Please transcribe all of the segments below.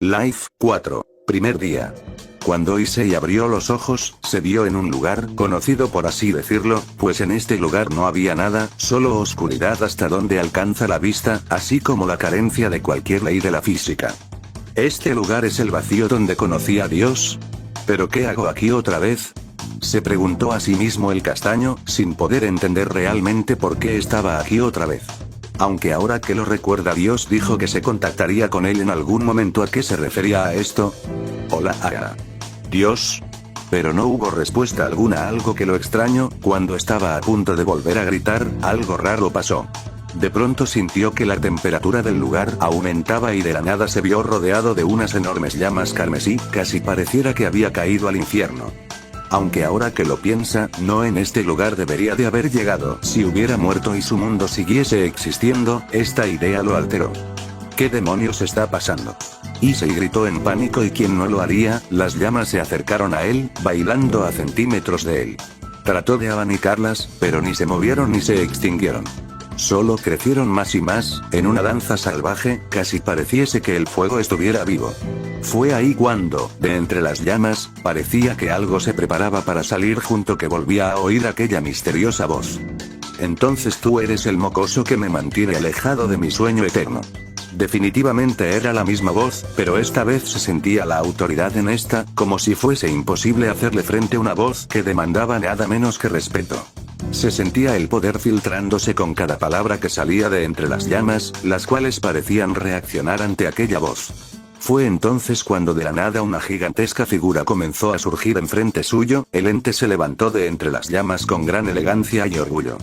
Life 4. Primer día. Cuando Issei abrió los ojos, se vio en un lugar conocido, por así decirlo, pues en este lugar no había nada, solo oscuridad hasta donde alcanza la vista, así como la carencia de cualquier ley de la física. ¿Este lugar es el vacío donde conocí a Dios? ¿Pero qué hago aquí otra vez? Se preguntó a sí mismo el castaño, sin poder entender realmente por qué estaba aquí otra vez. Aunque ahora que lo recuerda, Dios dijo que se contactaría con él en algún momento. ¿A qué se refería a esto? Hola, Ara. Dios. Pero no hubo respuesta alguna. Algo que lo extraño, cuando estaba a punto de volver a gritar, algo raro pasó. De pronto sintió que la temperatura del lugar aumentaba y de la nada se vio rodeado de unas enormes llamas carmesí, casi pareciera que había caído al infierno. Aunque ahora que lo piensa, no en este lugar debería de haber llegado. Si hubiera muerto y su mundo siguiese existiendo, esta idea lo alteró. ¿Qué demonios está pasando? Issei gritó en pánico, y quien no lo haría. Las llamas se acercaron a él, bailando a centímetros de él. Trató de abanicarlas, pero ni se movieron ni se extinguieron. Solo crecieron más y más, en una danza salvaje, casi pareciese que el fuego estuviera vivo. Fue ahí cuando, de entre las llamas, parecía que algo se preparaba para salir, junto que volvía a oír aquella misteriosa voz. Entonces tú eres el mocoso que me mantiene alejado de mi sueño eterno. Definitivamente era la misma voz, pero esta vez se sentía la autoridad en esta, como si fuese imposible hacerle frente a una voz que demandaba nada menos que respeto. Se sentía el poder filtrándose con cada palabra que salía de entre las llamas, las cuales parecían reaccionar ante aquella voz. Fue entonces cuando de la nada una gigantesca figura comenzó a surgir enfrente suyo. El ente se levantó de entre las llamas con gran elegancia y orgullo.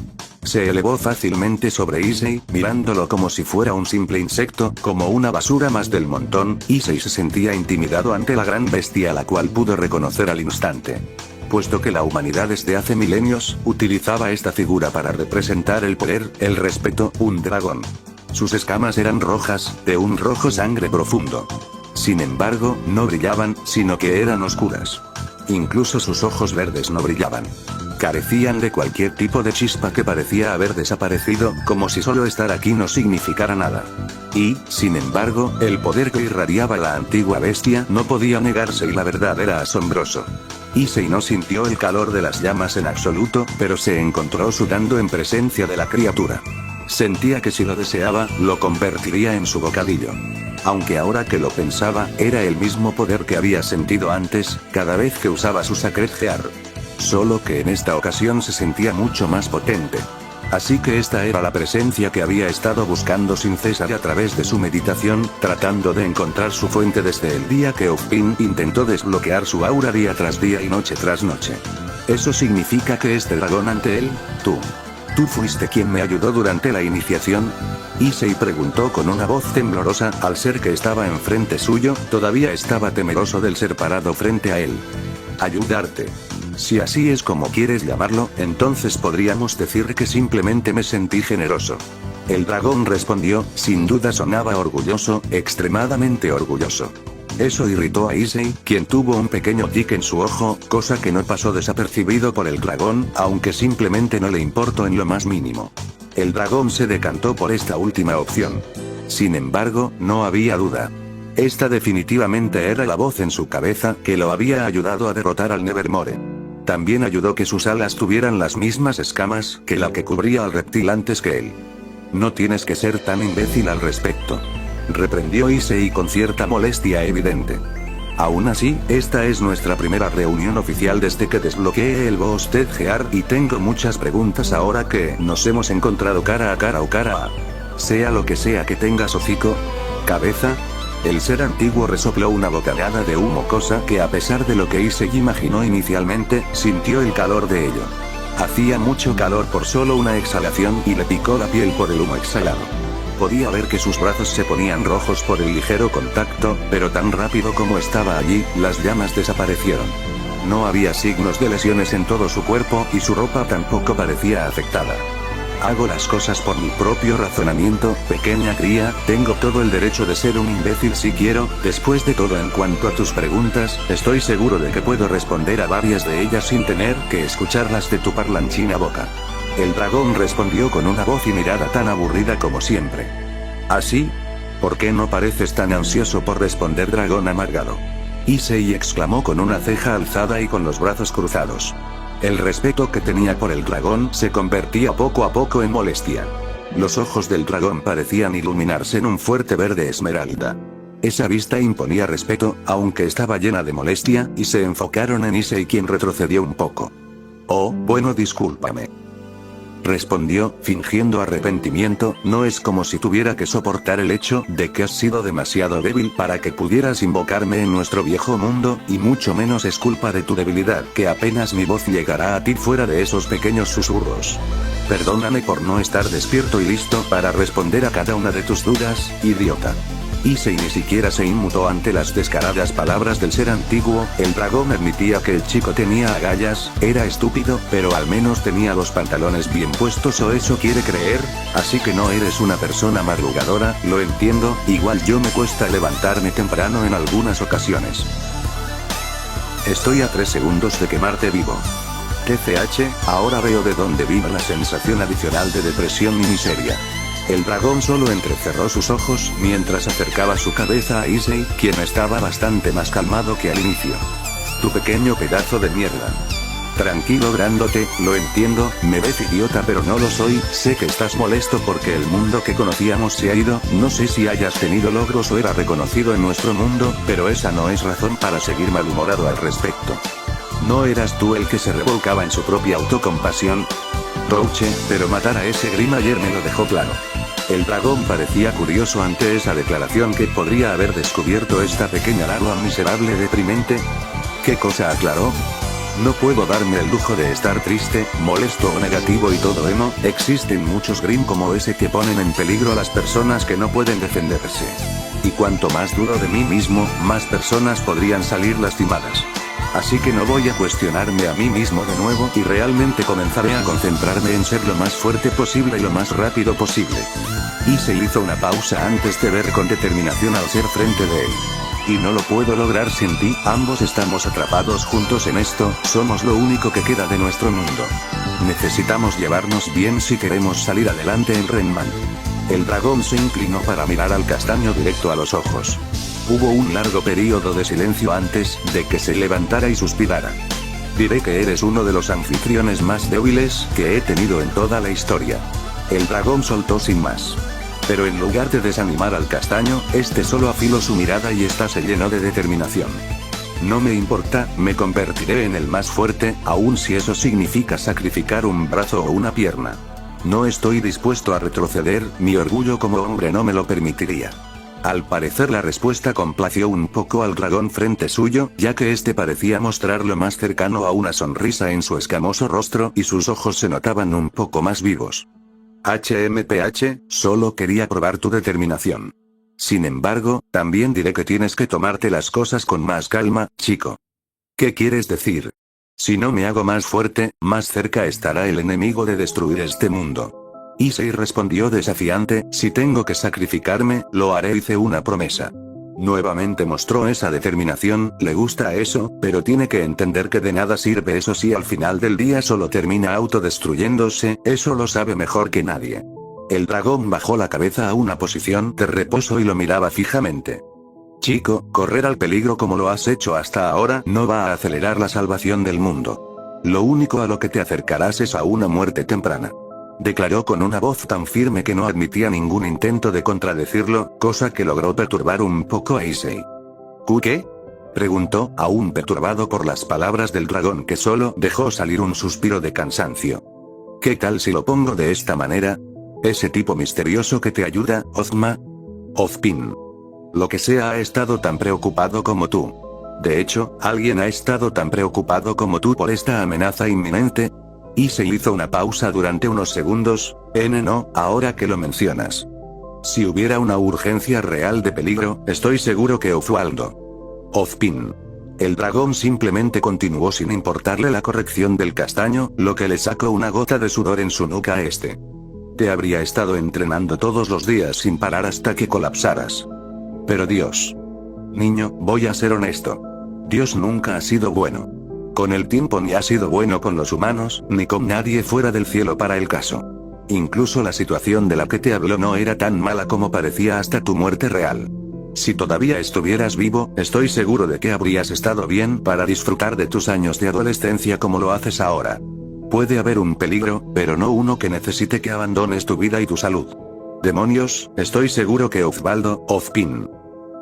Se elevó fácilmente sobre Issei, mirándolo como si fuera un simple insecto, como una basura más del montón. Issei se sentía intimidado ante la gran bestia, la cual pudo reconocer al instante. Puesto que la humanidad desde hace milenios utilizaba esta figura para representar el poder, el respeto, un dragón. Sus escamas eran rojas, de un rojo sangre profundo. Sin embargo, no brillaban, sino que eran oscuras. Incluso sus ojos verdes no brillaban. Carecían de cualquier tipo de chispa, que parecía haber desaparecido, como si solo estar aquí no significara nada. Y, sin embargo, el poder que irradiaba la antigua bestia no podía negarse, y la verdad era asombroso. Issei no sintió el calor de las llamas en absoluto, pero se encontró sudando en presencia de la criatura. Sentía que si lo deseaba, lo convertiría en su bocadillo. Aunque ahora que lo pensaba, era el mismo poder que había sentido antes, cada vez que usaba su Sacred Gear. Solo que en esta ocasión se sentía mucho más potente. Así que esta era la presencia que había estado buscando sin cesar a través de su meditación, tratando de encontrar su fuente desde el día que Ufpin intentó desbloquear su aura día tras día y noche tras noche. ¿Eso significa que este dragón ante él? ¿Tú fuiste quien me ayudó durante la iniciación? Issei preguntó con una voz temblorosa. Al ser que estaba enfrente suyo, todavía estaba temeroso del ser parado frente a él. ¿Ayudarte? Si así es como quieres llamarlo, entonces podríamos decir que simplemente me sentí generoso. El dragón respondió, sin duda sonaba orgulloso, extremadamente orgulloso. Eso irritó a Issei, quien tuvo un pequeño tic en su ojo, cosa que no pasó desapercibido por el dragón, aunque simplemente no le importó en lo más mínimo. El dragón se decantó por esta última opción. Sin embargo, no había duda. Esta definitivamente era la voz en su cabeza que lo había ayudado a derrotar al Nevermore. También ayudó que sus alas tuvieran las mismas escamas que la que cubría al reptil antes que él. No tienes que ser tan imbécil al respecto. Reprendió Issei con cierta molestia evidente. Aún así, esta es nuestra primera reunión oficial desde que desbloqueé el Boosted Gear, y tengo muchas preguntas ahora que nos hemos encontrado cara a cara o cara a... Sea lo que sea que tengas, hocico, cabeza. El ser antiguo resopló una bocanada de humo, cosa que a pesar de lo que Issei imaginó inicialmente, sintió el calor de ello. Hacía mucho calor por solo una exhalación, y le picó la piel por el humo exhalado. Podía ver que sus brazos se ponían rojos por el ligero contacto, pero tan rápido como estaba allí, las llamas desaparecieron. No había signos de lesiones en todo su cuerpo, y su ropa tampoco parecía afectada. Hago las cosas por mi propio razonamiento, pequeña cría, tengo todo el derecho de ser un imbécil si quiero. Después de todo, en cuanto a tus preguntas, estoy seguro de que puedo responder a varias de ellas sin tener que escucharlas de tu parlanchina boca. El dragón respondió con una voz y mirada tan aburrida como siempre. ¿Así? ¿Por qué no pareces tan ansioso por responder, dragón amargado? Issei exclamó con una ceja alzada y con los brazos cruzados. El respeto que tenía por el dragón se convertía poco a poco en molestia. Los ojos del dragón parecían iluminarse en un fuerte verde esmeralda. Esa vista imponía respeto, aunque estaba llena de molestia, y se enfocaron en Issei, quien retrocedió un poco. Oh, bueno, discúlpame. Respondió, fingiendo arrepentimiento. No es como si tuviera que soportar el hecho de que has sido demasiado débil para que pudieras invocarme en nuestro viejo mundo, y mucho menos es culpa de tu debilidad que apenas mi voz llegará a ti fuera de esos pequeños susurros. Perdóname por no estar despierto y listo para responder a cada una de tus dudas, idiota. Issei ni siquiera se inmutó ante las descaradas palabras del ser antiguo. El dragón admitía que el chico tenía agallas, era estúpido, pero al menos tenía los pantalones bien puestos, o eso quiere creer. Así que no eres una persona madrugadora, lo entiendo, igual yo me cuesta levantarme temprano en algunas ocasiones. Estoy a 3 segundos de quemarte vivo. TCH, ahora veo de dónde vino la sensación adicional de depresión y miseria. El dragón solo entrecerró sus ojos mientras acercaba su cabeza a Issei, quien estaba bastante más calmado que al inicio. Tu pequeño pedazo de mierda. Tranquilo, grandote, lo entiendo, me ves idiota pero no lo soy, sé que estás molesto porque el mundo que conocíamos se ha ido, no sé si hayas tenido logros o era reconocido en nuestro mundo, pero esa no es razón para seguir malhumorado al respecto. ¿No eras tú el que se revolcaba en su propia autocompasión? Rouche, pero matar a ese Grim ayer me lo dejó claro. El dragón parecía curioso ante esa declaración. ¿Que podría haber descubierto esta pequeña larva miserable deprimente? ¿Qué cosa aclaró? No puedo darme el lujo de estar triste, molesto o negativo y todo emo. Existen muchos Grim como ese que ponen en peligro a las personas que no pueden defenderse. Y cuanto más duro de mí mismo, más personas podrían salir lastimadas. Así que no voy a cuestionarme a mí mismo de nuevo y realmente comenzaré a concentrarme en ser lo más fuerte posible y lo más rápido posible. Issei hizo una pausa antes de ver con determinación al ser frente de él. Y no lo puedo lograr sin ti, ambos estamos atrapados juntos en esto, somos lo único que queda de nuestro mundo. Necesitamos llevarnos bien si queremos salir adelante en Renman. El dragón se inclinó para mirar al castaño directo a los ojos. Hubo un largo periodo de silencio antes de que se levantara y suspirara. Diré que eres uno de los anfitriones más débiles que he tenido en toda la historia. El dragón soltó sin más. Pero en lugar de desanimar al castaño, este solo afiló su mirada y esta se llenó de determinación. No me importa, me convertiré en el más fuerte, aun si eso significa sacrificar un brazo o una pierna. No estoy dispuesto a retroceder, mi orgullo como hombre no me lo permitiría. Al parecer la respuesta complació un poco al dragón frente suyo, ya que este parecía mostrar lo más cercano a una sonrisa en su escamoso rostro y sus ojos se notaban un poco más vivos. HMPH, solo quería probar tu determinación. Sin embargo, también diré que tienes que tomarte las cosas con más calma, chico. ¿Qué quieres decir? Si no me hago más fuerte, más cerca estará el enemigo de destruir este mundo. Issei respondió desafiante, si tengo que sacrificarme, lo haré, hice una promesa. Nuevamente mostró esa determinación, le gusta eso, pero tiene que entender que de nada sirve eso si al final del día solo termina autodestruyéndose, eso lo sabe mejor que nadie. El dragón bajó la cabeza a una posición de reposo y lo miraba fijamente. Chico, correr al peligro como lo has hecho hasta ahora no va a acelerar la salvación del mundo. Lo único a lo que te acercarás es a una muerte temprana. Declaró con una voz tan firme que no admitía ningún intento de contradecirlo, cosa que logró perturbar un poco a Issei. ¿Qué? Preguntó, aún perturbado por las palabras del dragón, que solo dejó salir un suspiro de cansancio. ¿Qué tal si lo pongo de esta manera? Ese tipo misterioso que te ayuda, Ozma. Ozpin. Lo que sea, ha estado tan preocupado como tú. De hecho, alguien ha estado tan preocupado como tú por esta amenaza inminente. Issei hizo una pausa durante unos segundos. No, ahora que lo mencionas. Si hubiera una urgencia real de peligro, estoy seguro que Oswaldo. Ozpin. El dragón simplemente continuó sin importarle la corrección del castaño, lo que le sacó una gota de sudor en su nuca a este. Te habría estado entrenando todos los días sin parar hasta que colapsaras. Pero Dios. Niño, voy a ser honesto. Dios nunca ha sido bueno. Con el tiempo ni ha sido bueno con los humanos, ni con nadie fuera del cielo para el caso. Incluso la situación de la que te habló no era tan mala como parecía hasta tu muerte real. Si todavía estuvieras vivo, estoy seguro de que habrías estado bien para disfrutar de tus años de adolescencia como lo haces ahora. Puede haber un peligro, pero no uno que necesite que abandones tu vida y tu salud. Demonios, estoy seguro que Osvaldo, Ozpin,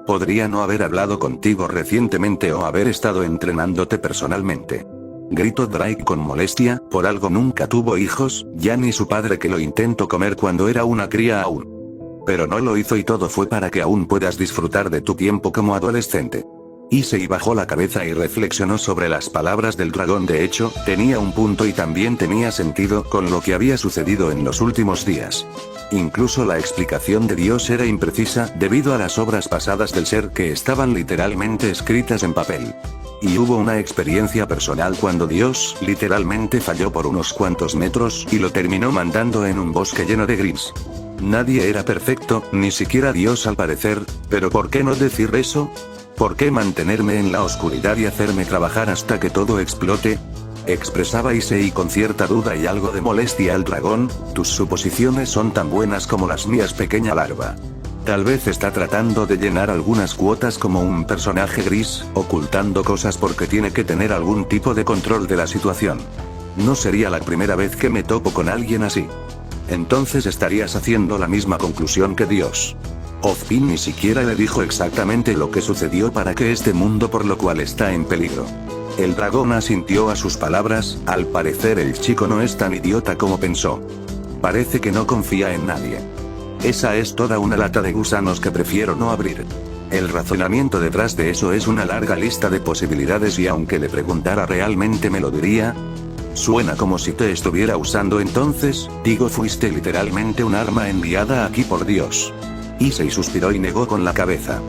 podría no haber hablado contigo recientemente o haber estado entrenándote personalmente. Gritó Drake con molestia, por algo nunca tuvo hijos, ya ni su padre que lo intentó comer cuando era una cría aún. Pero no lo hizo y todo fue para que aún puedas disfrutar de tu tiempo como adolescente. Issei bajó la cabeza y reflexionó sobre las palabras del dragón. De hecho, tenía un punto y también tenía sentido con lo que había sucedido en los últimos días. Incluso la explicación de Dios era imprecisa debido a las obras pasadas del ser que estaban literalmente escritas en papel. Y hubo una experiencia personal cuando Dios literalmente falló por unos cuantos metros y lo terminó mandando en un bosque lleno de gris. Nadie era perfecto, ni siquiera Dios al parecer, pero ¿por qué no decir eso? ¿Por qué mantenerme en la oscuridad y hacerme trabajar hasta que todo explote? Expresaba Issei con cierta duda y algo de molestia al dragón. Tus suposiciones son tan buenas como las mías, pequeña larva. Tal vez está tratando de llenar algunas cuotas como un personaje gris, ocultando cosas porque tiene que tener algún tipo de control de la situación. No sería la primera vez que me topo con alguien así. Entonces estarías haciendo la misma conclusión que Dios. Ozpin ni siquiera le dijo exactamente lo que sucedió para que este mundo por lo cual está en peligro. El dragón asintió a sus palabras. Al parecer el chico no es tan idiota como pensó. Parece que no confía en nadie. Esa es toda una lata de gusanos que prefiero no abrir. El razonamiento detrás de eso es una larga lista de posibilidades y aunque le preguntara realmente me lo diría. Suena como si te estuviera usando, entonces, digo, fuiste literalmente un arma enviada aquí por Dios. Issei suspiró y negó con la cabeza.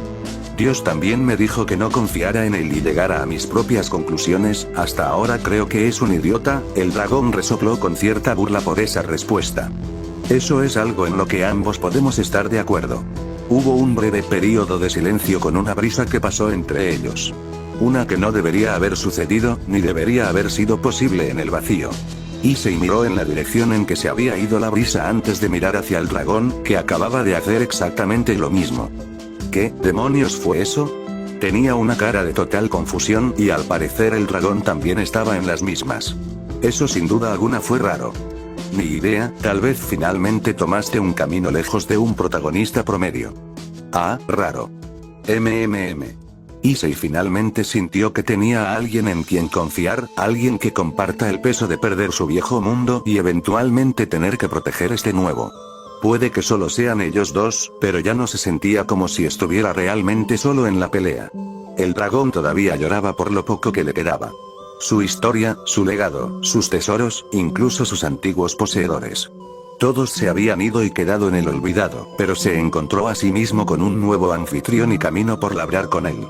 Dios también me dijo que no confiara en él y llegara a mis propias conclusiones. Hasta ahora creo que es un idiota. El dragón resopló con cierta burla por esa respuesta. Eso es algo en lo que ambos podemos estar de acuerdo. Hubo un breve período de silencio con una brisa que pasó entre ellos. Una que no debería haber sucedido, ni debería haber sido posible en el vacío. Issei miró en la dirección en que se había ido la brisa antes de mirar hacia el dragón, que acababa de hacer exactamente lo mismo. ¿Qué demonios fue eso? Tenía una cara de total confusión y al parecer el dragón también estaba en las mismas. Eso sin duda alguna fue raro. Ni idea, tal vez finalmente tomaste un camino lejos de un protagonista promedio. Ah, raro. Issei finalmente sintió que tenía a alguien en quien confiar, alguien que comparta el peso de perder su viejo mundo y eventualmente tener que proteger este nuevo. Puede que solo sean ellos dos, pero ya no se sentía como si estuviera realmente solo en la pelea. El dragón todavía lloraba por lo poco que le quedaba. Su historia, su legado, sus tesoros, incluso sus antiguos poseedores. Todos se habían ido y quedado en el olvidado, pero se encontró a sí mismo con un nuevo anfitrión y camino por labrar con él.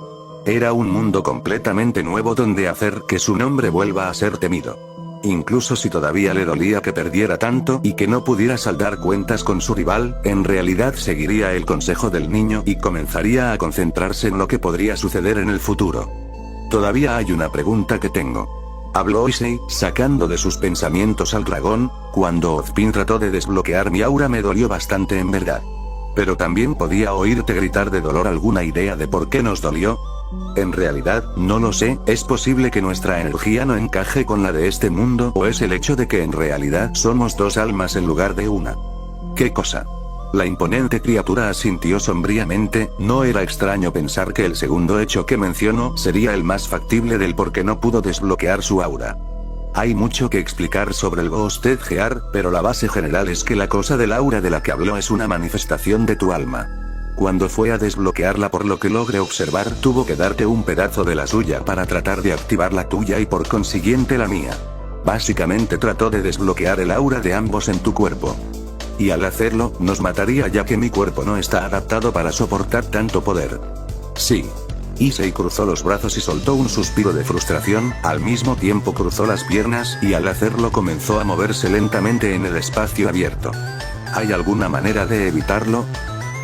Era un mundo completamente nuevo donde hacer que su nombre vuelva a ser temido. Incluso si todavía le dolía que perdiera tanto y que no pudiera saldar cuentas con su rival, en realidad seguiría el consejo del niño y comenzaría a concentrarse en lo que podría suceder en el futuro. Todavía hay una pregunta que tengo. Habló Issei, sacando de sus pensamientos al dragón. Cuando Ozpin trató de desbloquear mi aura me dolió bastante en verdad. Pero también podía oírte gritar de dolor. ¿Alguna idea de por qué nos dolió? En realidad, no lo sé. Es posible que nuestra energía no encaje con la de este mundo, o es el hecho de que en realidad somos dos almas en lugar de una. ¿Qué cosa? La imponente criatura asintió sombríamente. No era extraño pensar que el segundo hecho que mencionó sería el más factible del por qué no pudo desbloquear su aura. Hay mucho que explicar sobre el Ghosted Gear, pero la base general es que la cosa del aura de la que habló es una manifestación de tu alma. Cuando fue a desbloquearla, por lo que logré observar, tuvo que darte un pedazo de la suya para tratar de activar la tuya y por consiguiente la mía. Básicamente trató de desbloquear el aura de ambos en tu cuerpo. Y al hacerlo, nos mataría ya que mi cuerpo no está adaptado para soportar tanto poder. Sí. Issei cruzó los brazos y soltó un suspiro de frustración, al mismo tiempo cruzó las piernas y al hacerlo comenzó a moverse lentamente en el espacio abierto. ¿Hay alguna manera de evitarlo?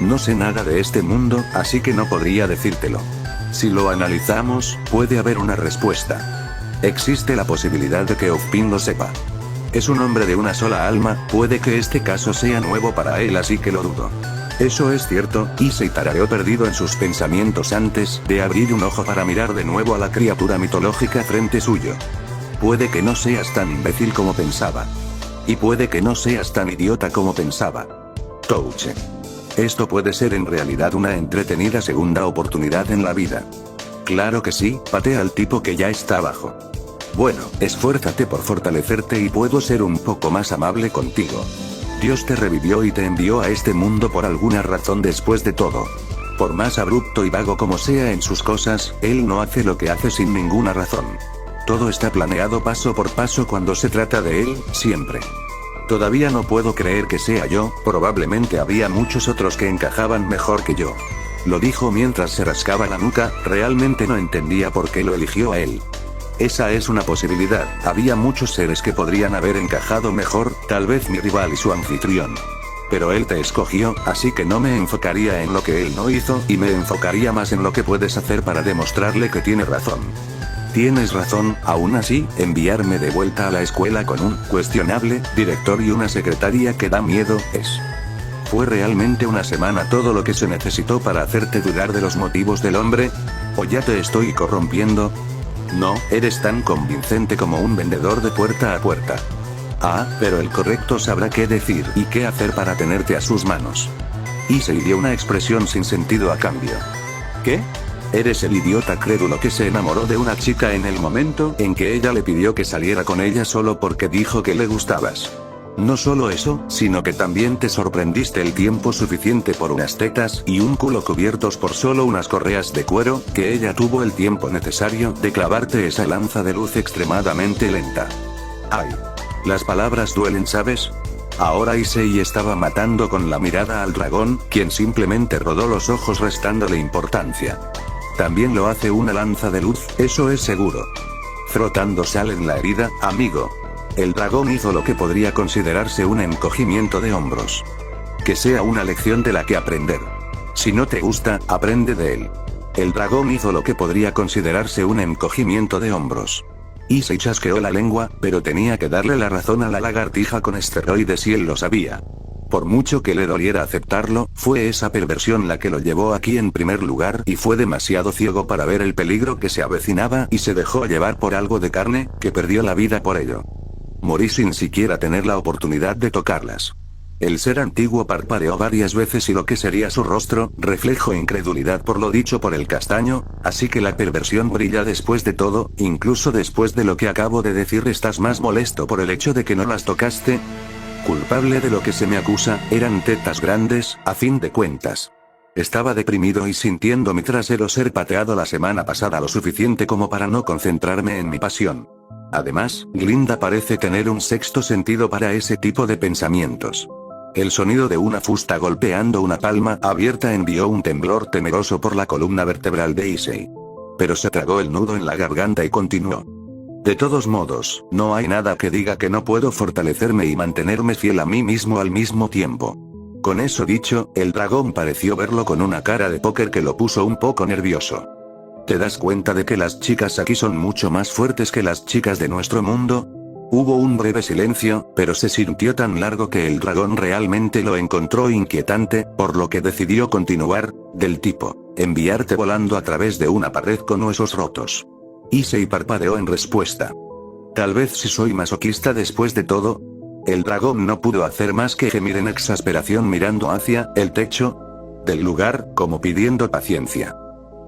No sé nada de este mundo, así que no podría decírtelo. Si lo analizamos, puede haber una respuesta. Existe la posibilidad de que Ozpin lo sepa. Es un hombre de una sola alma, puede que este caso sea nuevo para él, así que lo dudo. Eso es cierto, Issei tarareó perdido en sus pensamientos antes de abrir un ojo para mirar de nuevo a la criatura mitológica frente suyo. Puede que no seas tan imbécil como pensaba. Y puede que no seas tan idiota como pensaba. Touche. Esto puede ser en realidad una entretenida segunda oportunidad en la vida. Claro que sí, patea al tipo que ya está abajo. Bueno, esfuérzate por fortalecerte y puedo ser un poco más amable contigo. Dios te revivió y te envió a este mundo por alguna razón después de todo. Por más abrupto y vago como sea en sus cosas, él no hace lo que hace sin ninguna razón. Todo está planeado paso por paso cuando se trata de él, siempre. Todavía no puedo creer que sea yo, probablemente había muchos otros que encajaban mejor que yo. Lo dijo mientras se rascaba la nuca, realmente no entendía por qué lo eligió a él. Esa es una posibilidad, había muchos seres que podrían haber encajado mejor, tal vez mi rival y su anfitrión. Pero él te escogió, así que no me enfocaría en lo que él no hizo, y me enfocaría más en lo que puedes hacer para demostrarle que tiene razón. Tienes razón, aún así, enviarme de vuelta a la escuela con un cuestionable director y una secretaria que da miedo, ¿Fue realmente una semana todo lo que se necesitó para hacerte dudar de los motivos del hombre? ¿O ya te estoy corrompiendo? No, eres tan convincente como un vendedor de puerta a puerta. Ah, pero el correcto sabrá qué decir y qué hacer para tenerte a sus manos. Issei dio una expresión sin sentido a cambio. ¿Qué? Eres el idiota crédulo que se enamoró de una chica en el momento en que ella le pidió que saliera con ella solo porque dijo que le gustabas. No solo eso, sino que también te sorprendiste el tiempo suficiente por unas tetas y un culo cubiertos por solo unas correas de cuero, que ella tuvo el tiempo necesario de clavarte esa lanza de luz extremadamente lenta. Ay. Las palabras duelen, ¿sabes? Ahora Issei estaba matando con la mirada al dragón, quien simplemente rodó los ojos restándole importancia. También lo hace una lanza de luz, eso es seguro. Frotando sal en la herida, amigo. El dragón hizo lo que podría considerarse un encogimiento de hombros. Que sea una lección de la que aprender. Si no te gusta, aprende de él. El dragón hizo lo que podría considerarse un encogimiento de hombros. Issei chasqueó la lengua, pero tenía que darle la razón a la lagartija con esteroides y él lo sabía. Por mucho que le doliera aceptarlo, fue esa perversión la que lo llevó aquí en primer lugar y fue demasiado ciego para ver el peligro que se avecinaba y se dejó llevar por algo de carne, que perdió la vida por ello. Morí sin siquiera tener la oportunidad de tocarlas. El ser antiguo parpadeó varias veces y lo que sería su rostro, reflejó incredulidad por lo dicho por el castaño, así que la perversión brilla después de todo, incluso después de lo que acabo de decir. ¿Estás más molesto por el hecho de que no las tocaste? Culpable de lo que se me acusa, eran tetas grandes, a fin de cuentas. Estaba deprimido y sintiendo mi trasero ser pateado la semana pasada lo suficiente como para no concentrarme en mi pasión. Además, Glinda parece tener un sexto sentido para ese tipo de pensamientos. El sonido de una fusta golpeando una palma abierta envió un temblor temeroso por la columna vertebral de Issei. Pero se tragó el nudo en la garganta y continuó. De todos modos, no hay nada que diga que no puedo fortalecerme y mantenerme fiel a mí mismo al mismo tiempo. Con eso dicho, el dragón pareció verlo con una cara de póker que lo puso un poco nervioso. ¿Te das cuenta de que las chicas aquí son mucho más fuertes que las chicas de nuestro mundo? Hubo un breve silencio, pero se sintió tan largo que el dragón realmente lo encontró inquietante, por lo que decidió continuar, del tipo, enviarte volando a través de una pared con huesos rotos. Issei parpadeó en respuesta. Tal vez si soy masoquista después de todo. El dragón no pudo hacer más que gemir en exasperación mirando hacia el techo del lugar, como pidiendo paciencia.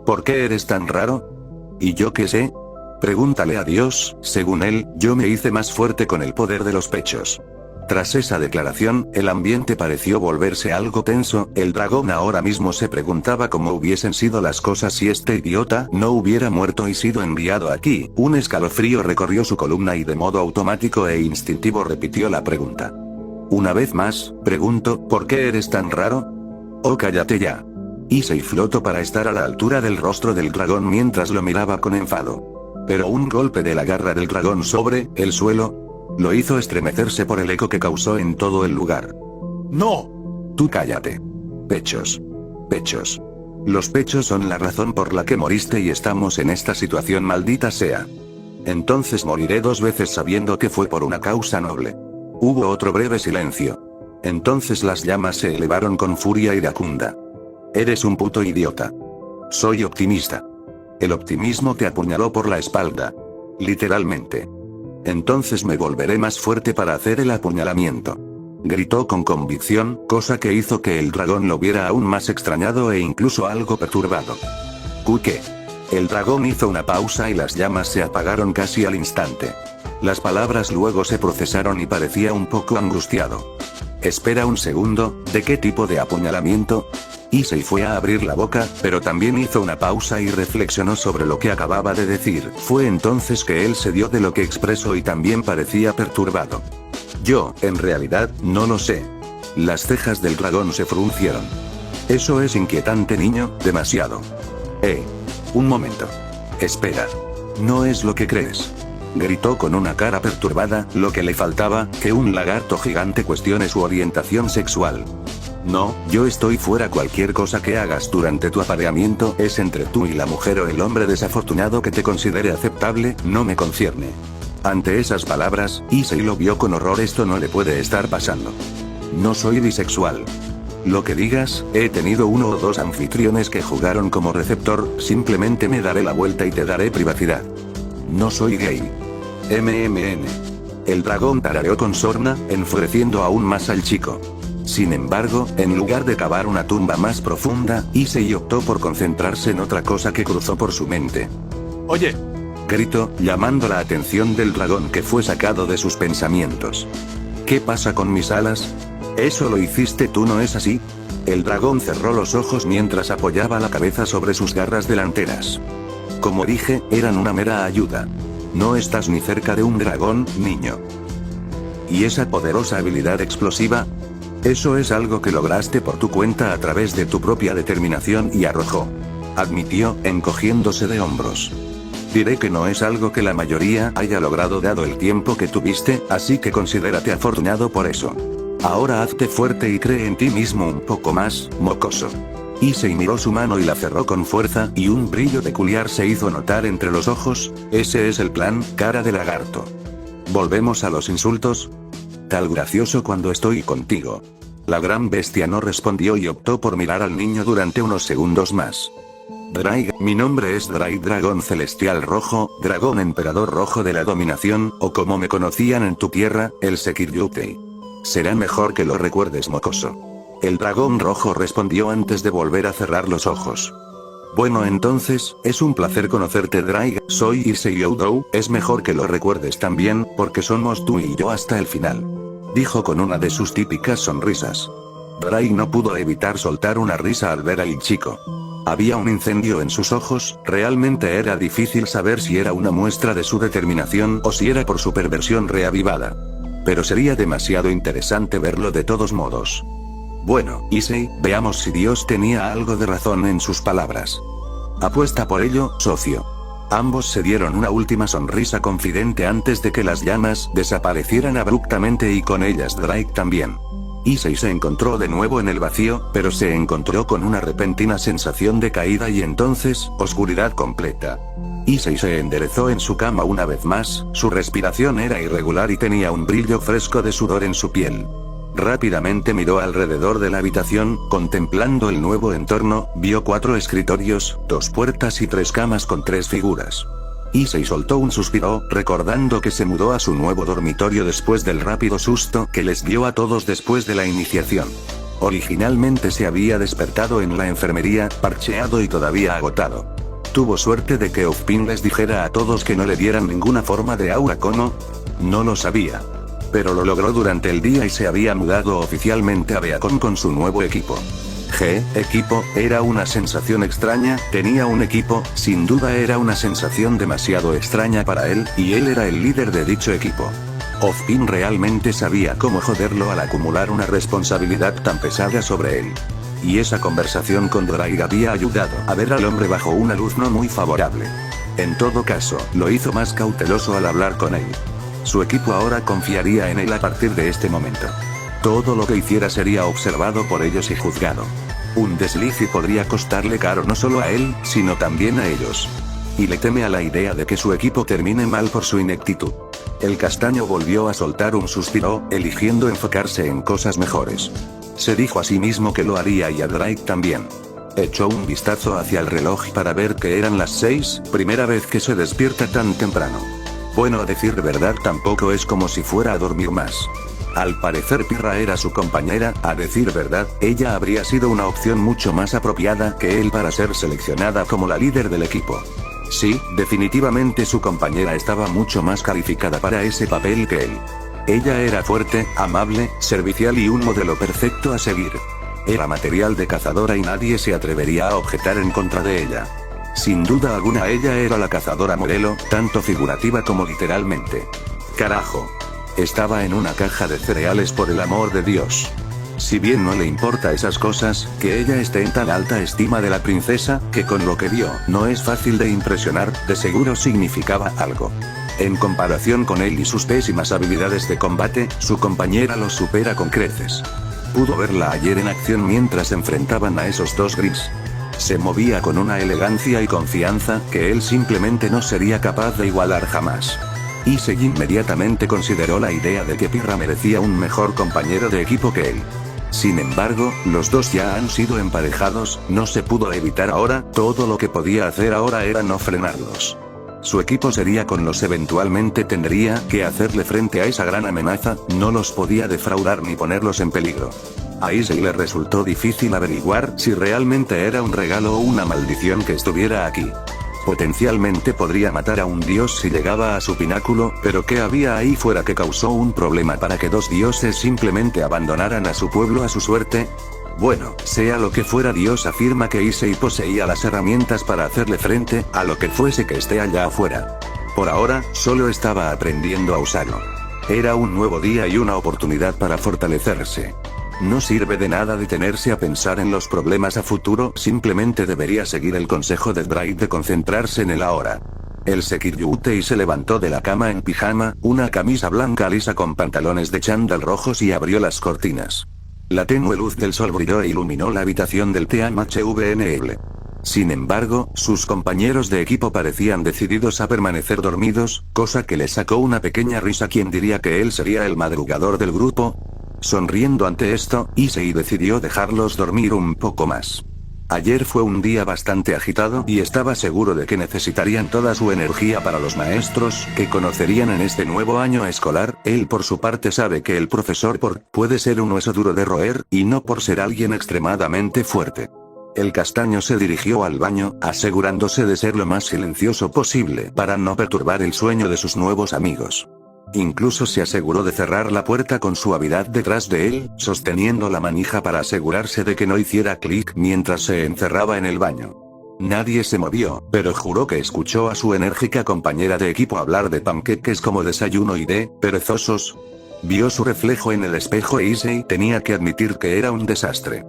¿Por qué eres tan raro? ¿Y yo qué sé? Pregúntale a Dios. Según él, yo me hice más fuerte con el poder de los pechos. Tras esa declaración, el ambiente pareció volverse algo tenso. El dragón ahora mismo se preguntaba cómo hubiesen sido las cosas si este idiota no hubiera muerto y sido enviado aquí. Un escalofrío recorrió su columna y de modo automático e instintivo repitió la pregunta. Una vez más, pregunto, ¿por qué eres tan raro? Oh, cállate ya. Issei flotó para estar a la altura del rostro del dragón mientras lo miraba con enfado. Pero un golpe de la garra del dragón sobre el suelo lo hizo estremecerse por el eco que causó en todo el lugar. ¡No! Tú cállate. Pechos. Pechos. Los pechos son la razón por la que moriste y estamos en esta situación, maldita sea. Entonces moriré 2 veces sabiendo que fue por una causa noble. Hubo otro breve silencio. Entonces las llamas se elevaron con furia iracunda. Eres un puto idiota. Soy optimista. El optimismo te apuñaló por la espalda. Literalmente. Entonces me volveré más fuerte para hacer el apuñalamiento. Gritó con convicción, cosa que hizo que el dragón lo viera aún más extrañado e incluso algo perturbado. ¿Qué? El dragón hizo una pausa y las llamas se apagaron casi al instante. Las palabras luego se procesaron y parecía un poco angustiado. Espera un segundo, ¿de qué tipo de apuñalamiento? Issei fue a abrir la boca, pero también hizo una pausa y reflexionó sobre lo que acababa de decir. Fue entonces que él se dio de lo que expresó y también parecía perturbado. Yo, en realidad, no lo sé. Las cejas del dragón se fruncieron. Eso es inquietante, niño, demasiado. Un momento. Espera. No es lo que crees. Gritó con una cara perturbada, lo que le faltaba, que un lagarto gigante cuestione su orientación sexual. No, yo estoy fuera. Cualquier cosa que hagas durante tu apareamiento es entre tú y la mujer o el hombre desafortunado que te considere aceptable, no me concierne. Ante esas palabras, Issei lo vio con horror. Esto no le puede estar pasando. No soy bisexual. Lo que digas, he tenido 1 o 2 anfitriones que jugaron como receptor, simplemente me daré la vuelta y te daré privacidad. No soy gay. El dragón tarareó con sorna, enfureciendo aún más al chico. Sin embargo, en lugar de cavar una tumba más profunda, Issei optó por concentrarse en otra cosa que cruzó por su mente. Oye. Gritó, llamando la atención del dragón que fue sacado de sus pensamientos. ¿Qué pasa con mis alas? Eso lo hiciste tú, ¿no es así? El dragón cerró los ojos mientras apoyaba la cabeza sobre sus garras delanteras. Como dije, eran una mera ayuda. No estás ni cerca de un dragón, niño. ¿Y esa poderosa habilidad explosiva? Eso es algo que lograste por tu cuenta a través de tu propia determinación y arrojo. Admitió, encogiéndose de hombros. Diré que no es algo que la mayoría haya logrado dado el tiempo que tuviste, así que considérate afortunado por eso. Ahora hazte fuerte y cree en ti mismo un poco más, mocoso. Issei miró su mano y la cerró con fuerza, y un brillo peculiar se hizo notar entre los ojos. Ese es el plan, cara de lagarto. ¿Volvemos a los insultos? Tal gracioso cuando estoy contigo. La gran bestia no respondió y optó por mirar al niño durante unos segundos más. Draig, mi nombre es Draig, dragón celestial rojo, dragón emperador rojo de la dominación, o como me conocían en tu tierra, el Sekiryutei. Será mejor que lo recuerdes, mocoso. El dragón rojo respondió antes de volver a cerrar los ojos. Bueno, entonces, es un placer conocerte, Draig. Soy Issei Oudou. Es mejor que lo recuerdes también, porque somos tú y yo hasta el final. Dijo con una de sus típicas sonrisas. Draig no pudo evitar soltar una risa al ver al chico. Había un incendio en sus ojos. Realmente era difícil saber si era una muestra de su determinación o si era por su perversión reavivada. Pero sería demasiado interesante verlo de todos modos. Bueno, Issei, veamos si Dios tenía algo de razón en sus palabras. Apuesta por ello, socio. Ambos se dieron una última sonrisa confidente antes de que las llamas desaparecieran abruptamente y con ellas Draig también. Issei se encontró de nuevo en el vacío, pero se encontró con una repentina sensación de caída y entonces, oscuridad completa. Issei se enderezó en su cama una vez más, su respiración era irregular y tenía un brillo fresco de sudor en su piel. Rápidamente miró alrededor de la habitación, contemplando el nuevo entorno, vio 4 escritorios, 2 puertas y 3 camas con 3 figuras. Issei soltó un suspiro, recordando que se mudó a su nuevo dormitorio después del rápido susto que les dio a todos después de la iniciación. Originalmente se había despertado en la enfermería, parcheado y todavía agotado. Tuvo suerte de que Ozpin les dijera a todos que no le dieran ninguna forma de aura cono. No lo sabía. Pero lo logró durante el día y se había mudado oficialmente a Beacon con su nuevo equipo. Equipo, era una sensación extraña, tenía un equipo, sin duda era una sensación demasiado extraña para él, y él era el líder de dicho equipo. Ozpin realmente sabía cómo joderlo al acumular una responsabilidad tan pesada sobre él. Y esa conversación con Draig había ayudado a ver al hombre bajo una luz no muy favorable. En todo caso, lo hizo más cauteloso al hablar con él. Su equipo ahora confiaría en él a partir de este momento. Todo lo que hiciera sería observado por ellos y juzgado. Un desliz y podría costarle caro no solo a él, sino también a ellos. y le teme a la idea de que su equipo termine mal por su ineptitud. El castaño volvió a soltar un suspiro, eligiendo enfocarse en cosas mejores. Se dijo a sí mismo que lo haría y a Drake también. Echó un vistazo hacia el reloj para ver que eran las 6, primera vez que se despierta tan temprano. Bueno, a decir verdad tampoco es como si fuera a dormir más. Al parecer Pirra era su compañera, a decir verdad, ella habría sido una opción mucho más apropiada que él para ser seleccionada como la líder del equipo. Sí, definitivamente su compañera estaba mucho más calificada para ese papel que él. Ella era fuerte, amable, servicial y un modelo perfecto a seguir. Era material de cazadora y nadie se atrevería a objetar en contra de ella. Sin duda alguna ella era la cazadora modelo, tanto figurativa como literalmente. Carajo. Estaba en una caja de cereales, por el amor de Dios. Si bien no le importa esas cosas, que ella esté en tan alta estima de la princesa, que con lo que vio, no es fácil de impresionar, de seguro significaba algo. En comparación con él y sus pésimas habilidades de combate, su compañera los supera con creces. Pudo verla ayer en acción mientras enfrentaban a esos dos gris. Se movía con una elegancia y confianza que él simplemente no sería capaz de igualar jamás. Issei inmediatamente consideró la idea de que Pirra merecía un mejor compañero de equipo que él. Sin embargo, los dos ya han sido emparejados, no se pudo evitar ahora, todo lo que podía hacer ahora era no frenarlos. Su equipo sería con los eventualmente tendría que hacerle frente a esa gran amenaza, no los podía defraudar ni ponerlos en peligro. A Issei le resultó difícil averiguar si realmente era un regalo o una maldición que estuviera aquí. Potencialmente podría matar a un dios si llegaba a su pináculo, pero ¿qué había ahí fuera que causó un problema para que dos dioses simplemente abandonaran a su pueblo a su suerte? Bueno, sea lo que fuera, Dios afirma que Issei poseía las herramientas para hacerle frente a lo que fuese que esté allá afuera. Por ahora, solo estaba aprendiendo a usarlo. Era un nuevo día y una oportunidad para fortalecerse. No sirve de nada detenerse a pensar en los problemas a futuro, simplemente debería seguir el consejo de Drake de concentrarse en el ahora. Él se quirrió y se levantó de la cama en pijama, una camisa blanca lisa con pantalones de chándal rojos y abrió las cortinas. La tenue luz del sol brilló e iluminó la habitación del TMHVNL. Sin embargo, sus compañeros de equipo parecían decididos a permanecer dormidos, cosa que le sacó una pequeña risa. ¿Quién diría que él sería el madrugador del grupo? Sonriendo ante esto, Issei decidió dejarlos dormir un poco más. Ayer fue un día bastante agitado y estaba seguro de que necesitarían toda su energía para los maestros que conocerían en este nuevo año escolar. Él por su parte sabe que el profesor puede ser un hueso duro de roer, y no por ser alguien extremadamente fuerte. El castaño se dirigió al baño, asegurándose de ser lo más silencioso posible para no perturbar el sueño de sus nuevos amigos. Incluso se aseguró de cerrar la puerta con suavidad detrás de él, sosteniendo la manija para asegurarse de que no hiciera clic mientras se encerraba en el baño. Nadie se movió, pero juró que escuchó a su enérgica compañera de equipo hablar de panqueques como desayuno y de perezosos. Vio su reflejo en el espejo e Issei tenía que admitir que era un desastre.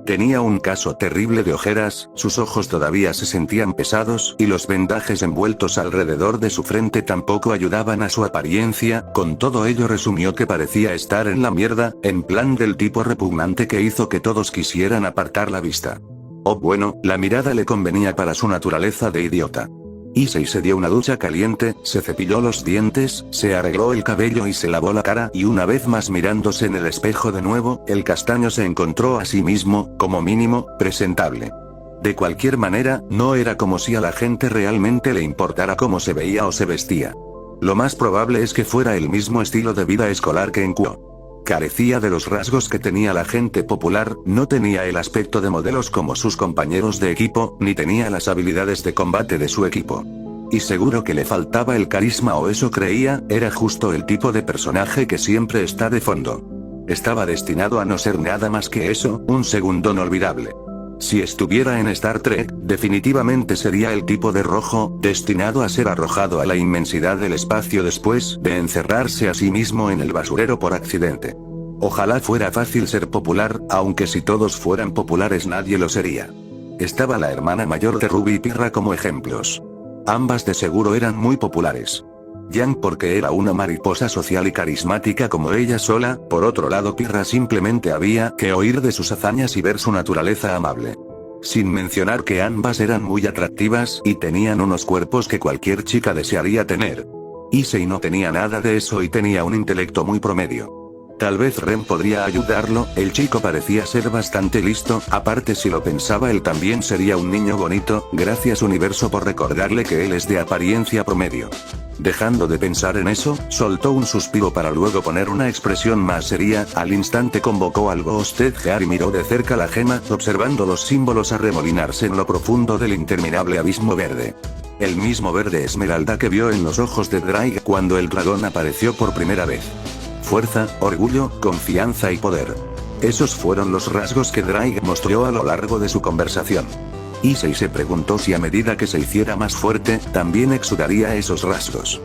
Tenía un caso terrible de ojeras, sus ojos todavía se sentían pesados y los vendajes envueltos alrededor de su frente tampoco ayudaban a su apariencia. Con todo ello resumió que parecía estar en la mierda, en plan del tipo repugnante que hizo que todos quisieran apartar la vista. Oh bueno, la mirada le convenía para su naturaleza de idiota. Issei se dio una ducha caliente, se cepilló los dientes, se arregló el cabello y se lavó la cara, y una vez más mirándose en el espejo de nuevo, el castaño se encontró a sí mismo, como mínimo, presentable. De cualquier manera, no era como si a la gente realmente le importara cómo se veía o se vestía. Lo más probable es que fuera el mismo estilo de vida escolar que en Kuo. Carecía de los rasgos que tenía la gente popular, no tenía el aspecto de modelos como sus compañeros de equipo, ni tenía las habilidades de combate de su equipo. Y seguro que le faltaba el carisma, o eso creía. Era justo el tipo de personaje que siempre está de fondo. Estaba destinado a no ser nada más que eso, un segundón olvidable. Si estuviera en Star Trek, definitivamente sería el tipo de rojo, destinado a ser arrojado a la inmensidad del espacio después de encerrarse a sí mismo en el basurero por accidente. Ojalá fuera fácil ser popular, aunque si todos fueran populares nadie lo sería. Estaba la hermana mayor de Ruby y Pirra como ejemplos. Ambas de seguro eran muy populares. Yang porque era una mariposa social y carismática como ella sola. Por otro lado, Pirra simplemente había que oír de sus hazañas y ver su naturaleza amable. Sin mencionar que ambas eran muy atractivas y tenían unos cuerpos que cualquier chica desearía tener. Issei no tenía nada de eso y tenía un intelecto muy promedio. Tal vez Ren podría ayudarlo, el chico parecía ser bastante listo, aparte si lo pensaba él también sería un niño bonito, gracias universo por recordarle que él es de apariencia promedio. Dejando de pensar en eso, soltó un suspiro para luego poner una expresión más seria, al instante convocó al Ghost Edgear y miró de cerca la gema, observando los símbolos arremolinarse en lo profundo del interminable abismo verde. El mismo verde esmeralda que vio en los ojos de Drake cuando el dragón apareció por primera vez. Fuerza, orgullo, confianza y poder. Esos fueron los rasgos que Drake mostró a lo largo de su conversación. Issei se preguntó si a medida que se hiciera más fuerte, también exudaría esos rasgos.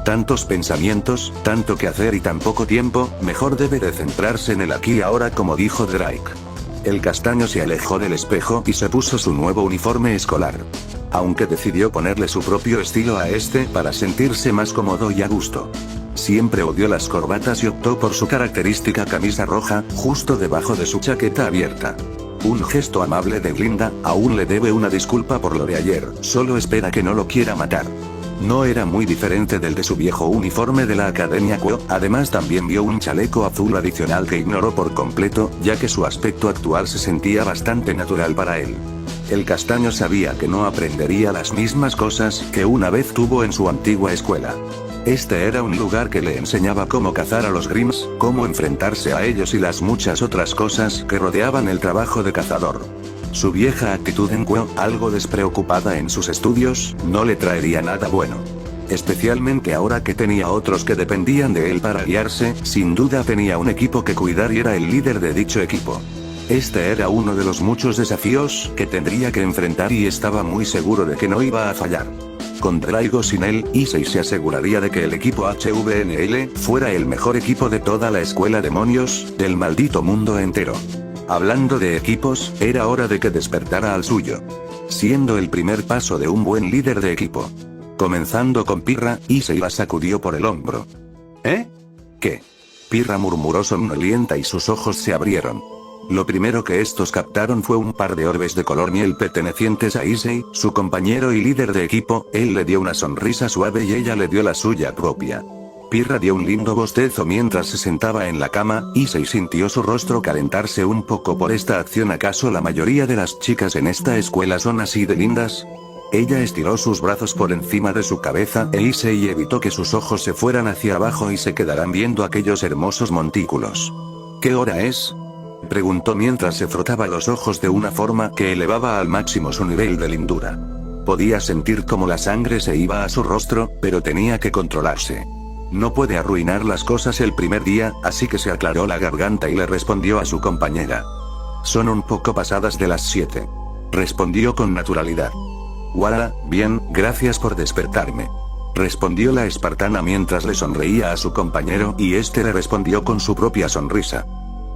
Tantos pensamientos, tanto que hacer y tan poco tiempo, mejor debe de centrarse en el aquí y ahora como dijo Drake. El castaño se alejó del espejo y se puso su nuevo uniforme escolar. Aunque decidió ponerle su propio estilo a este para sentirse más cómodo y a gusto. Siempre odió las corbatas y optó por su característica camisa roja, justo debajo de su chaqueta abierta. Un gesto amable de Glinda, aún le debe una disculpa por lo de ayer, solo espera que no lo quiera matar. No era muy diferente del de su viejo uniforme de la Academia Quo, además también vio un chaleco azul adicional que ignoró por completo, ya que su aspecto actual se sentía bastante natural para él. El castaño sabía que no aprendería las mismas cosas que una vez tuvo en su antigua escuela. Este era un lugar que le enseñaba cómo cazar a los Grimms, cómo enfrentarse a ellos y las muchas otras cosas que rodeaban el trabajo de cazador. Su vieja actitud en Quo, algo despreocupada en sus estudios, no le traería nada bueno. Especialmente ahora que tenía otros que dependían de él para guiarse, sin duda tenía un equipo que cuidar y era el líder de dicho equipo. Este era uno de los muchos desafíos que tendría que enfrentar y estaba muy seguro de que no iba a fallar. Con Drake o sin él, Issei se aseguraría de que el equipo HVNL fuera el mejor equipo de toda la escuela demonios, del maldito mundo entero. Hablando de equipos, era hora de que despertara al suyo. Siendo el primer paso de un buen líder de equipo. Comenzando con Pirra, Issei la sacudió por el hombro. ¿Eh? ¿Qué? Pirra murmuró somnolienta y sus ojos se abrieron. Lo primero que estos captaron fue un par de orbes de color miel pertenecientes a Issei, su compañero y líder de equipo. Él le dio una sonrisa suave y ella le dio la suya propia. Pirra dio un lindo bostezo mientras se sentaba en la cama. Issei sintió su rostro calentarse un poco por esta acción. ¿Acaso la mayoría de las chicas en esta escuela son así de lindas? Ella estiró sus brazos por encima de su cabeza e Issei evitó que sus ojos se fueran hacia abajo y se quedaran viendo aquellos hermosos montículos. ¿Qué hora es?, preguntó mientras se frotaba los ojos de una forma que elevaba al máximo su nivel de lindura. Podía sentir cómo la sangre se iba a su rostro, pero tenía que controlarse. No puede arruinar las cosas el primer día, así que se aclaró la garganta y le respondió a su compañera. Son un poco pasadas de las 7. Respondió con naturalidad. Wara, bien, gracias por despertarme. Respondió la espartana mientras le sonreía a su compañero y este le respondió con su propia sonrisa.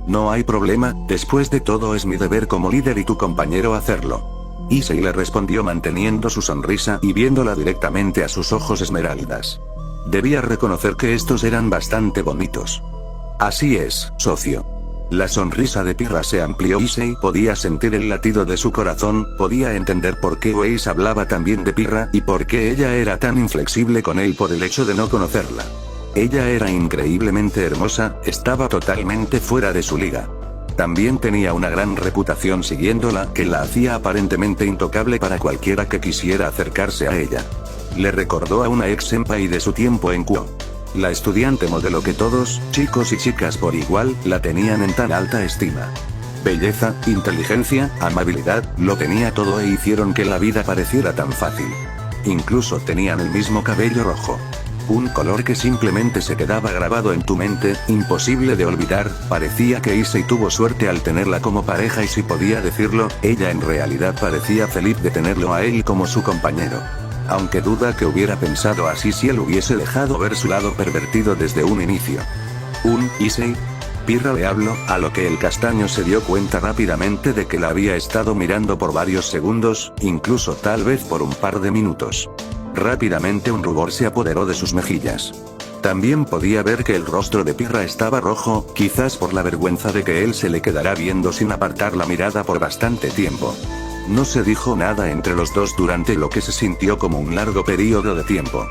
No hay problema, después de todo es mi deber como líder y tu compañero hacerlo. Issei le respondió manteniendo su sonrisa y viéndola directamente a sus ojos esmeraldas. Debía reconocer que estos eran bastante bonitos. Así es, socio. La sonrisa de Pirra se amplió. Issei podía sentir el latido de su corazón, podía entender por qué Weiss hablaba tan bien de Pirra y por qué ella era tan inflexible con él por el hecho de no conocerla. Ella era increíblemente hermosa, estaba totalmente fuera de su liga. También tenía una gran reputación siguiéndola que la hacía aparentemente intocable para cualquiera que quisiera acercarse a ella. Le recordó a una ex-senpai de su tiempo en Quo. La estudiante modelo que todos, chicos y chicas por igual, la tenían en tan alta estima. Belleza, inteligencia, amabilidad, lo tenía todo e hicieron que la vida pareciera tan fácil. Incluso tenían el mismo cabello rojo. Un color que simplemente se quedaba grabado en tu mente, imposible de olvidar. Parecía que Issei tuvo suerte al tenerla como pareja y si podía decirlo, ella en realidad parecía feliz de tenerlo a él como su compañero. Aunque duda que hubiera pensado así si él hubiese dejado ver su lado pervertido desde un inicio. Issei. Pirra le habló, a lo que el castaño se dio cuenta rápidamente de que la había estado mirando por varios segundos, incluso tal vez por un par de minutos. Rápidamente un rubor se apoderó de sus mejillas. También podía ver que el rostro de Pirra estaba rojo, quizás por la vergüenza de que él se le quedara viendo sin apartar la mirada por bastante tiempo. No se dijo nada entre los dos durante lo que se sintió como un largo periodo de tiempo.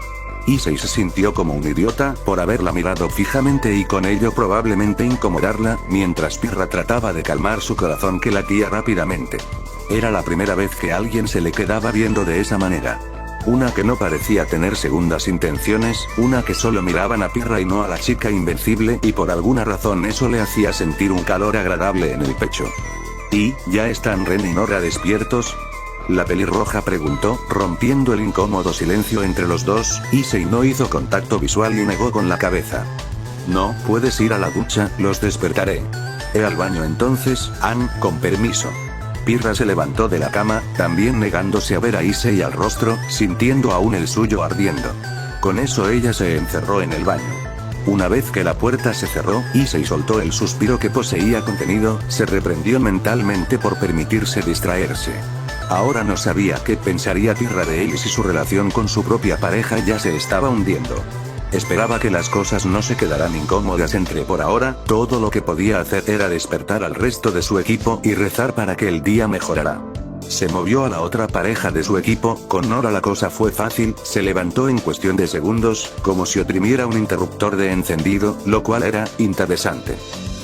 Issei se sintió como un idiota por haberla mirado fijamente y con ello probablemente incomodarla, mientras Pirra trataba de calmar su corazón que latía rápidamente. Era la primera vez que alguien se le quedaba viendo de esa manera. Una que no parecía tener segundas intenciones, una que solo miraban a Pirra y no a la chica invencible, y por alguna razón eso le hacía sentir un calor agradable en el pecho. ¿Y, ya están Ren y Nora despiertos?, la pelirroja preguntó, rompiendo el incómodo silencio entre los dos. Issei no hizo contacto visual y negó con la cabeza. No, puedes ir a la ducha, los despertaré. Al baño entonces, Ann, con permiso. Pirra se levantó de la cama, también negándose a ver a Issei al rostro, sintiendo aún el suyo ardiendo. Con eso ella se encerró en el baño. Una vez que la puerta se cerró, Issei soltó el suspiro que poseía contenido, se reprendió mentalmente por permitirse distraerse. Ahora no sabía qué pensaría Pirra de él y si su relación con su propia pareja ya se estaba hundiendo. Esperaba que las cosas no se quedaran incómodas entre por ahora, todo lo que podía hacer era despertar al resto de su equipo y rezar para que el día mejorara. Se movió a la otra pareja de su equipo, con Nora la cosa fue fácil, se levantó en cuestión de segundos, como si oprimiera un interruptor de encendido, lo cual era interesante.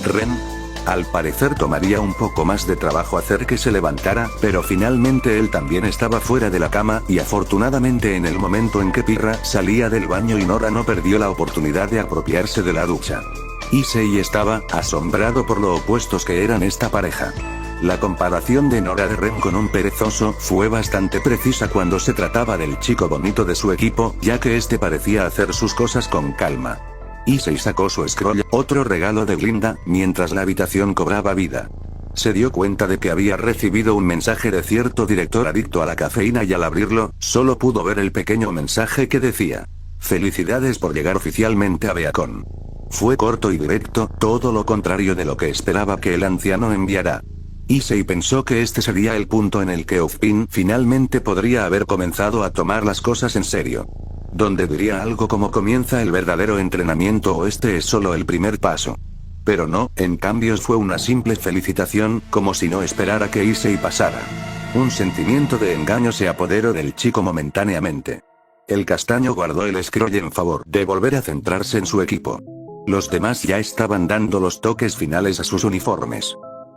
Ren. Al parecer tomaría un poco más de trabajo hacer que se levantara, pero finalmente él también estaba fuera de la cama, y afortunadamente en el momento en que Pirra salía del baño y Nora no perdió la oportunidad de apropiarse de la ducha. Issei estaba asombrado por lo opuestos que eran esta pareja. La comparación de Nora de Ren con un perezoso fue bastante precisa cuando se trataba del chico bonito de su equipo, ya que este parecía hacer sus cosas con calma. Issei sacó su scroll, otro regalo de Glinda, mientras la habitación cobraba vida. Se dio cuenta de que había recibido un mensaje de cierto director adicto a la cafeína y al abrirlo, solo pudo ver el pequeño mensaje que decía: "Felicidades por llegar oficialmente a Beacon". Fue corto y directo, todo lo contrario de lo que esperaba que el anciano enviara. Issei pensó que este sería el punto en el que Ozpin finalmente podría haber comenzado a tomar las cosas en serio. Donde diría algo como comienza el verdadero entrenamiento o este es solo el primer paso. Pero no, en cambio fue una simple felicitación, como si no esperara que Issei pasara. Un sentimiento de engaño se apoderó del chico momentáneamente. El castaño guardó el scroll en favor de volver a centrarse en su equipo. Los demás ya estaban dando los toques finales a sus uniformes.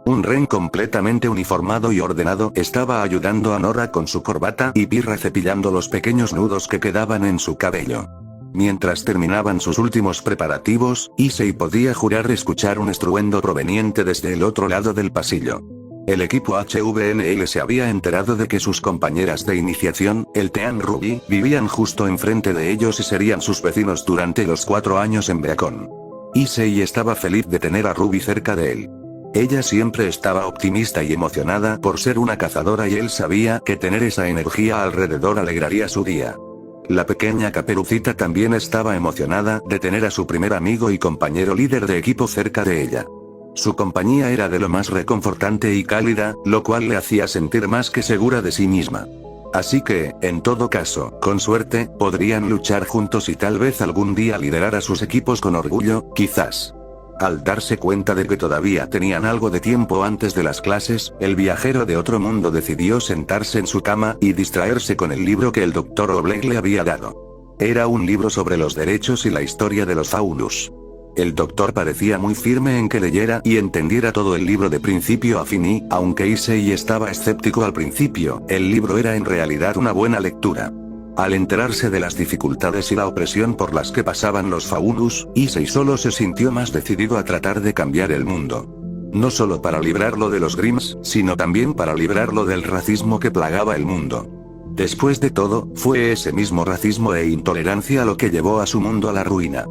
Un Ren completamente uniformado y ordenado estaba ayudando a Nora con su corbata y Pirra cepillando los pequeños nudos que quedaban en su cabello. Mientras terminaban sus últimos preparativos, Issei podía jurar escuchar un estruendo proveniente desde el otro lado del pasillo. El equipo HVNL se había enterado de que sus compañeras de iniciación, el Team Ruby, vivían justo enfrente de ellos y serían sus vecinos durante los 4 años en Beacon. Issei estaba feliz de tener a Ruby cerca de él. Ella siempre estaba optimista y emocionada por ser una cazadora y él sabía que tener esa energía alrededor alegraría su día. La pequeña Caperucita también estaba emocionada de tener a su primer amigo y compañero líder de equipo cerca de ella. Su compañía era de lo más reconfortante y cálida, lo cual le hacía sentir más que segura de sí misma. Así que, en todo caso, con suerte, podrían luchar juntos y tal vez algún día liderar a sus equipos con orgullo, quizás. Al darse cuenta de que todavía tenían algo de tiempo antes de las clases, el viajero de otro mundo decidió sentarse en su cama y distraerse con el libro que el Dr. Oblek le había dado. Era un libro sobre los derechos y la historia de los Faunus. El doctor parecía muy firme en que leyera y entendiera todo el libro de principio a fin y, aunque Issei estaba escéptico al principio, el libro era en realidad una buena lectura. Al enterarse de las dificultades y la opresión por las que pasaban los Faunus, Issei solo se sintió más decidido a tratar de cambiar el mundo. No solo para librarlo de los Grimms, sino también para librarlo del racismo que plagaba el mundo. Después de todo, fue ese mismo racismo e intolerancia lo que llevó a su mundo a la ruina.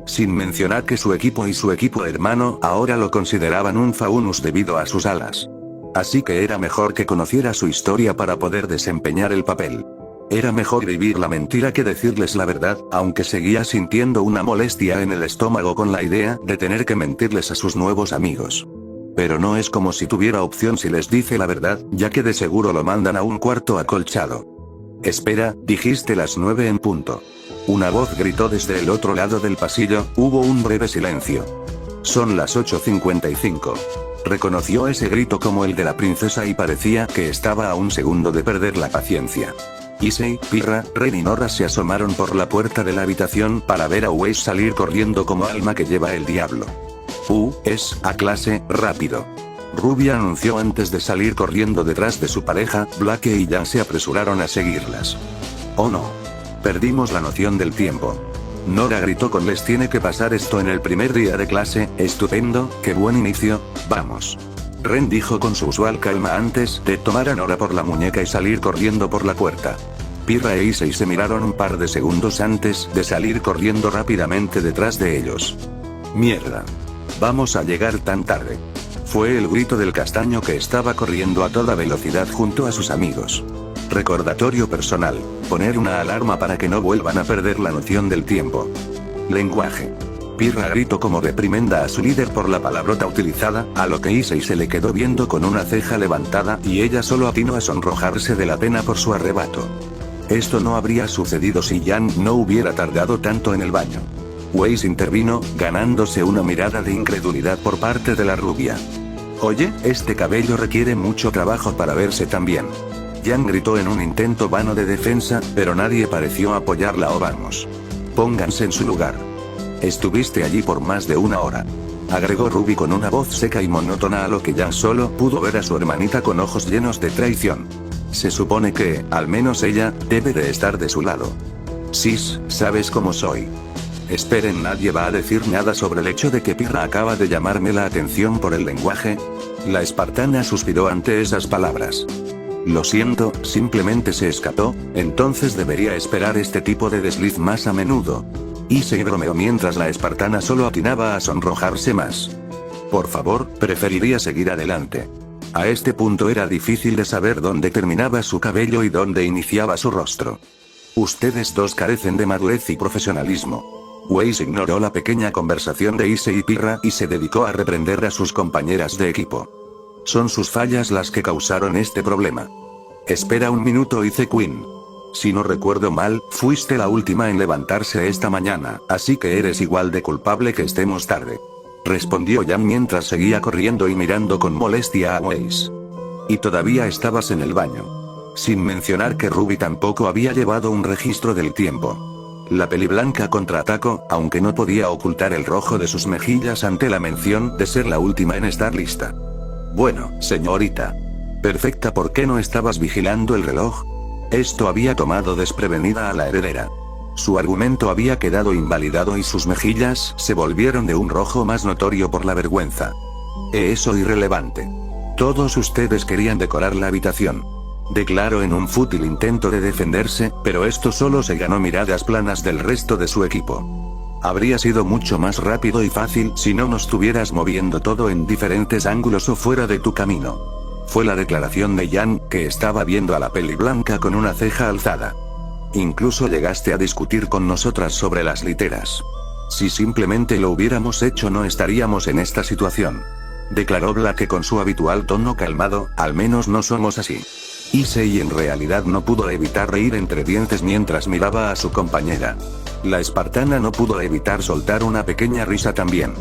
Sin mencionar que su equipo y su equipo hermano ahora lo consideraban un Faunus debido a sus alas. Así que era mejor que conociera su historia para poder desempeñar el papel. Era mejor vivir la mentira que decirles la verdad, aunque seguía sintiendo una molestia en el estómago con la idea de tener que mentirles a sus nuevos amigos. Pero no es como si tuviera opción si les dice la verdad, ya que de seguro lo mandan a un cuarto acolchado. Espera, dijiste las 9 en punto. Una voz gritó desde el otro lado del pasillo, hubo un breve silencio. Son las 8:55. Reconoció ese grito como el de la princesa y parecía que estaba a un segundo de perder la paciencia. Issei, Pirra, Ren y Nora se asomaron por la puerta de la habitación para ver a Weiss salir corriendo como alma que lleva el diablo. Es a clase, rápido. Ruby anunció antes de salir corriendo detrás de su pareja. Blake y Jan se apresuraron a seguirlas. Oh no. Perdimos la noción del tiempo. Nora gritó con les tiene que pasar esto en el primer día de clase, estupendo, qué buen inicio, vamos. Ren dijo con su usual calma antes de tomar a Nora por la muñeca y salir corriendo por la puerta. Pirra e Issei se miraron un par de segundos antes de salir corriendo rápidamente detrás de ellos. Mierda. Vamos a llegar tan tarde. Fue el grito del castaño que estaba corriendo a toda velocidad junto a sus amigos. Recordatorio personal, poner una alarma para que no vuelvan a perder la noción del tiempo. Lenguaje. Pirra gritó como reprimenda a su líder por la palabrota utilizada, a lo que Issei se le quedó viendo con una ceja levantada y ella solo atinó a sonrojarse de la pena por su arrebato. Esto no habría sucedido si Jan no hubiera tardado tanto en el baño. Weiss intervino, ganándose una mirada de incredulidad por parte de la rubia. Oye, este cabello requiere mucho trabajo para verse tan bien. Jan gritó en un intento vano de defensa, pero nadie pareció apoyarla o vamos. Pónganse en su lugar. Estuviste allí por más de una hora. Agregó Ruby con una voz seca y monótona a lo que Jan solo pudo ver a su hermanita con ojos llenos de traición. Se supone que, al menos ella, debe de estar de su lado. Sis, sabes cómo soy. Esperen, nadie va a decir nada sobre el hecho de que Pirra acaba de llamarme la atención por el lenguaje. La espartana suspiró ante esas palabras. Lo siento, simplemente se escapó, entonces debería esperar este tipo de desliz más a menudo. Issei bromeó mientras la espartana solo atinaba a sonrojarse más. Por favor, preferiría seguir adelante. A este punto era difícil de saber dónde terminaba su cabello y dónde iniciaba su rostro. Ustedes dos carecen de madurez y profesionalismo. Weiss ignoró la pequeña conversación de Issei y Pirra y se dedicó a reprender a sus compañeras de equipo. Son sus fallas las que causaron este problema. Espera un minuto, dice Quinn. Si no recuerdo mal, fuiste la última en levantarse esta mañana, así que eres igual de culpable que estemos tarde. Respondió Jan mientras seguía corriendo y mirando con molestia a Weiss. Y todavía estabas en el baño. Sin mencionar que Ruby tampoco había llevado un registro del tiempo. La peliblanca contraatacó, aunque no podía ocultar el rojo de sus mejillas ante la mención de ser la última en estar lista. Bueno, señorita. Perfecta, ¿por qué no estabas vigilando el reloj? Esto había tomado desprevenida a la heredera. Su argumento había quedado invalidado y sus mejillas se volvieron de un rojo más notorio por la vergüenza. Eso irrelevante. Todos ustedes querían decorar la habitación. Declaró en un fútil intento de defenderse, pero esto solo se ganó miradas planas del resto de su equipo. Habría sido mucho más rápido y fácil si no nos estuvieras moviendo todo en diferentes ángulos o fuera de tu camino. Fue la declaración de Jan, que estaba viendo a la peliblanca con una ceja alzada. Incluso llegaste a discutir con nosotras sobre las literas. Si simplemente lo hubiéramos hecho no estaríamos en esta situación. Declaró Blake con su habitual tono calmado, al menos no somos así. Issei en realidad no pudo evitar reír entre dientes mientras miraba a su compañera. La espartana no pudo evitar soltar una pequeña risa también.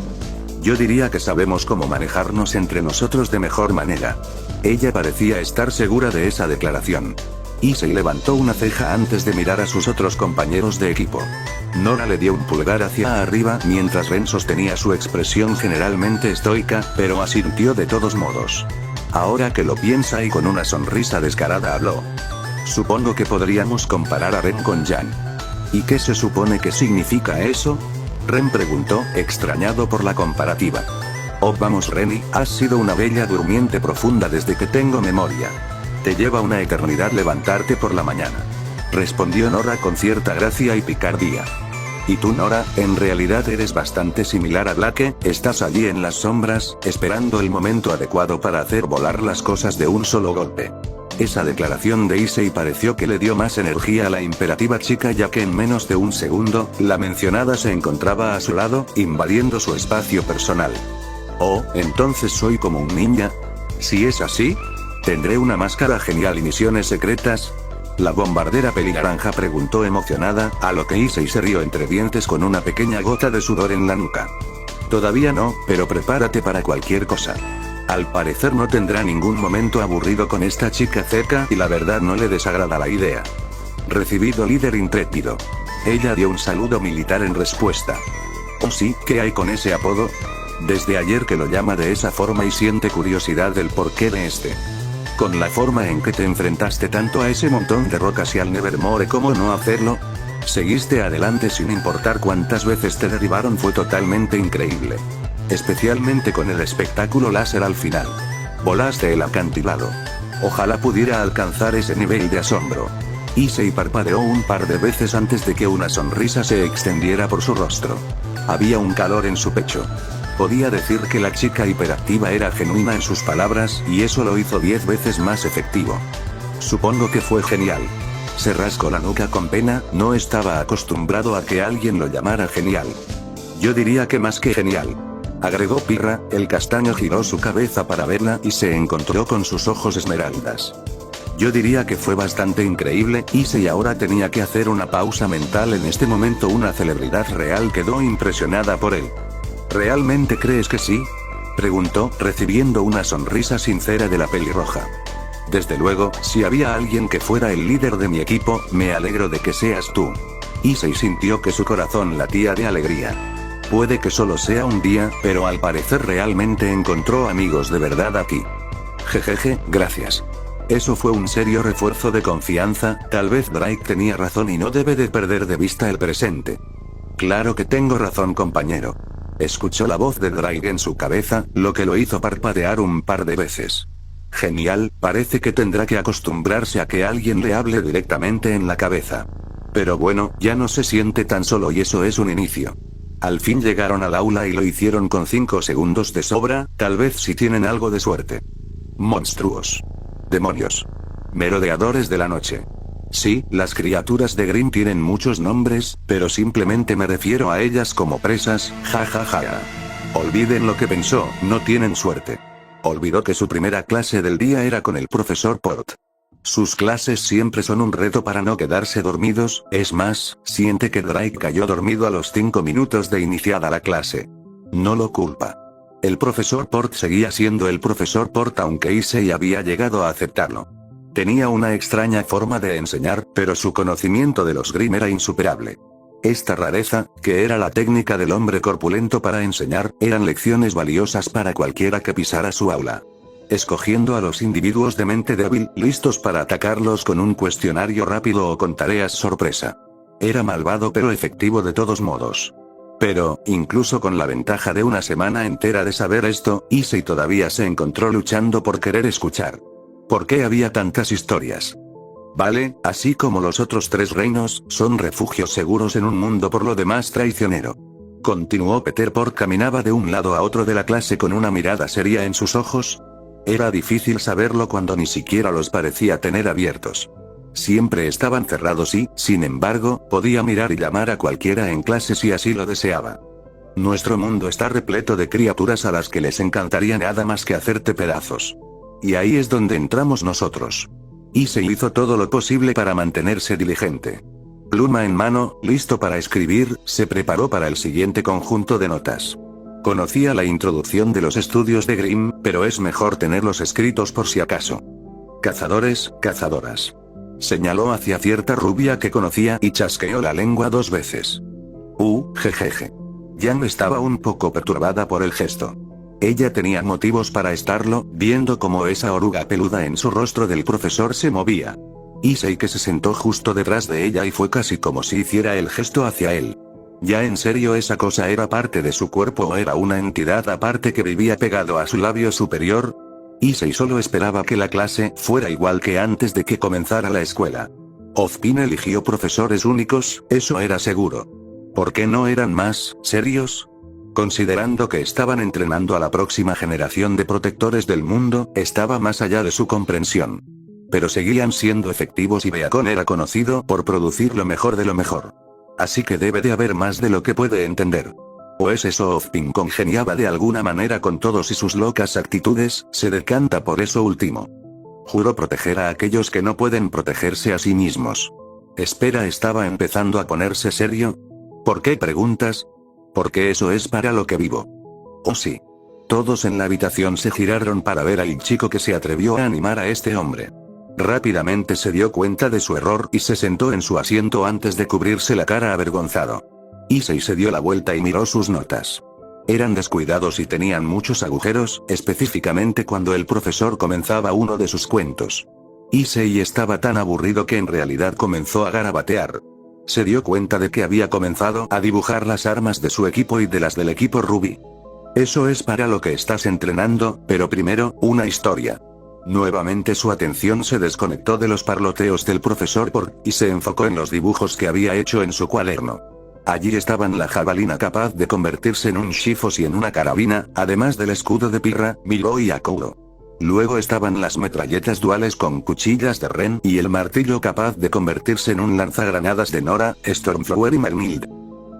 Yo diría que sabemos cómo manejarnos entre nosotros de mejor manera. Ella parecía estar segura de esa declaración. Issei levantó una ceja antes de mirar a sus otros compañeros de equipo. Nora le dio un pulgar hacia arriba mientras Ren sostenía su expresión generalmente estoica, pero asintió de todos modos. Ahora que lo piensa y con una sonrisa descarada habló. Supongo que podríamos comparar a Ren con Jan. ¿Y qué se supone que significa eso? Ren preguntó, extrañado por la comparativa. Oh vamos Renny, has sido una bella durmiente profunda desde que tengo memoria. Te lleva una eternidad levantarte por la mañana. Respondió Nora con cierta gracia y picardía. Y tú Nora, en realidad eres bastante similar a Blake, estás allí en las sombras, esperando el momento adecuado para hacer volar las cosas de un solo golpe. Esa declaración de Issei pareció que le dio más energía a la imperativa chica ya que en menos de un segundo, la mencionada se encontraba a su lado, invadiendo su espacio personal. Oh, entonces soy como un ninja. Si es así, ¿tendré una máscara genial y misiones secretas? La bombardera pelinaranja preguntó emocionada, a lo que Issei se rió entre dientes con una pequeña gota de sudor en la nuca. Todavía no, pero prepárate para cualquier cosa. Al parecer no tendrá ningún momento aburrido con esta chica cerca y la verdad no le desagrada la idea. Recibido líder intrépido. Ella dio un saludo militar en respuesta. Oh sí, ¿qué hay con ese apodo? Desde ayer que lo llama de esa forma y siente curiosidad del porqué de este. Con la forma en que te enfrentaste tanto a ese montón de rocas y al Nevermore, ¿cómo no hacerlo? Seguiste adelante sin importar cuántas veces te derribaron, fue totalmente increíble. Especialmente con el espectáculo láser al final. Volaste el acantilado. Ojalá pudiera alcanzar ese nivel de asombro. Issei parpadeó un par de veces antes de que una sonrisa se extendiera por su rostro. Había un calor en su pecho. Podía decir que la chica hiperactiva era genuina en sus palabras, y eso lo hizo 10 veces más efectivo. Supongo que fue genial. Se rascó la nuca con pena, no estaba acostumbrado a que alguien lo llamara genial. Yo diría que más que genial. Agregó Pirra, el castaño giró su cabeza para verla y se encontró con sus ojos esmeraldas. Yo diría que fue bastante increíble, y ahora tenía que hacer una pausa mental en este momento. Una celebridad real quedó impresionada por él. ¿Realmente crees que sí? Preguntó, recibiendo una sonrisa sincera de la pelirroja. Desde luego, si había alguien que fuera el líder de mi equipo, me alegro de que seas tú. Issei sintió que su corazón latía de alegría. Puede que solo sea un día, pero al parecer realmente encontró amigos de verdad aquí. Jejeje, gracias. Eso fue un serio refuerzo de confianza, tal vez Drake tenía razón y no debe de perder de vista el presente. Claro que tengo razón, compañero. Escuchó la voz de Drake en su cabeza, lo que lo hizo parpadear un par de veces. Genial, parece que tendrá que acostumbrarse a que alguien le hable directamente en la cabeza. Pero bueno, ya no se siente tan solo y eso es un inicio. Al fin llegaron al aula y lo hicieron con 5 segundos de sobra, tal vez si tienen algo de suerte. Monstruos. Demonios. Merodeadores de la noche. Sí, las criaturas de Grimm tienen muchos nombres, pero simplemente me refiero a ellas como presas, jajaja. Olviden lo que pensó, no tienen suerte. Olvidó que su primera clase del día era con el profesor Port. Sus clases siempre son un reto para no quedarse dormidos, es más, siente que Drake cayó dormido a los 5 minutos de iniciada la clase. No lo culpa. El profesor Port seguía siendo el profesor Port aunque Issei había llegado a aceptarlo. Tenía una extraña forma de enseñar, pero su conocimiento de los Grimm era insuperable. Esta rareza, que era la técnica del hombre corpulento para enseñar, eran lecciones valiosas para cualquiera que pisara su aula. Escogiendo a los individuos de mente débil, listos para atacarlos con un cuestionario rápido o con tareas sorpresa. Era malvado pero efectivo de todos modos. Pero, incluso con la ventaja de una semana entera de saber esto, Issei todavía se encontró luchando por querer escuchar. ¿Por qué había tantas historias? Vale, así como los otros 3 reinos, son refugios seguros en un mundo por lo demás traicionero. Continuó Peter Port. Caminaba de un lado a otro de la clase con una mirada seria en sus ojos. Era difícil saberlo cuando ni siquiera los parecía tener abiertos. Siempre estaban cerrados y, sin embargo, podía mirar y llamar a cualquiera en clase si así lo deseaba. Nuestro mundo está repleto de criaturas a las que les encantaría nada más que hacerte pedazos. Y ahí es donde entramos nosotros. Issei hizo todo lo posible para mantenerse diligente. Pluma en mano, listo para escribir, se preparó para el siguiente conjunto de notas. Conocía la introducción de los estudios de Grimm, pero es mejor tenerlos escritos por si acaso. Cazadores, cazadoras. Señaló hacia cierta rubia que conocía y chasqueó la lengua 2 veces. Jejeje. Yang estaba un poco perturbada por el gesto. Ella tenía motivos para estarlo, viendo cómo esa oruga peluda en su rostro del profesor se movía. Issei que se sentó justo detrás de ella y fue casi como si hiciera el gesto hacia él. ¿Ya en serio esa cosa era parte de su cuerpo o era una entidad aparte que vivía pegado a su labio superior? Issei solo esperaba que la clase fuera igual que antes de que comenzara la escuela. Ozpin eligió profesores únicos, eso era seguro. ¿Por qué no eran más serios? Considerando que estaban entrenando a la próxima generación de protectores del mundo, estaba más allá de su comprensión. Pero seguían siendo efectivos y Beacon era conocido por producir lo mejor de lo mejor. Así que debe de haber más de lo que puede entender. ¿O es eso? Ozpin congeniaba de alguna manera con todos y sus locas actitudes, se decanta por eso último. Juró proteger a aquellos que no pueden protegerse a sí mismos. Espera, estaba empezando a ponerse serio. ¿Por qué preguntas? Porque eso es para lo que vivo. Oh sí. Todos en la habitación se giraron para ver al chico que se atrevió a animar a este hombre. Rápidamente se dio cuenta de su error y se sentó en su asiento antes de cubrirse la cara avergonzado. Issei se dio la vuelta y miró sus notas. Eran descuidados y tenían muchos agujeros, específicamente cuando el profesor comenzaba uno de sus cuentos. Issei estaba tan aburrido que en realidad comenzó a garabatear. Se dio cuenta de que había comenzado a dibujar las armas de su equipo y de las del equipo Ruby. Eso es para lo que estás entrenando, pero primero, una historia. Nuevamente su atención se desconectó de los parloteos del profesor y se enfocó en los dibujos que había hecho en su cuaderno. Allí estaban la jabalina capaz de convertirse en un shifos y en una carabina, además del escudo de Pirra, Milo y Akuro. Luego estaban las metralletas duales con cuchillas de Ren y el martillo capaz de convertirse en un lanzagranadas de Nora, Stormflower y Magnild.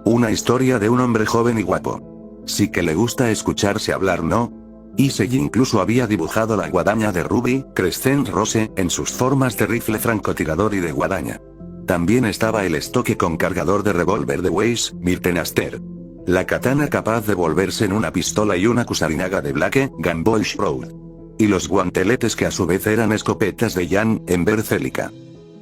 Una historia de un hombre joven y guapo. Sí que le gusta escucharse hablar, ¿no? Issei incluso había dibujado la guadaña de Ruby, Crescent Rose, en sus formas de rifle francotirador y de guadaña. También estaba el estoque con cargador de revólver de Weiss, Mirtenaster. La katana capaz de volverse en una pistola y una kusarinaga de Blake, Gamboa Road. Y los guanteletes que a su vez eran escopetas de Jan, en Bercélica.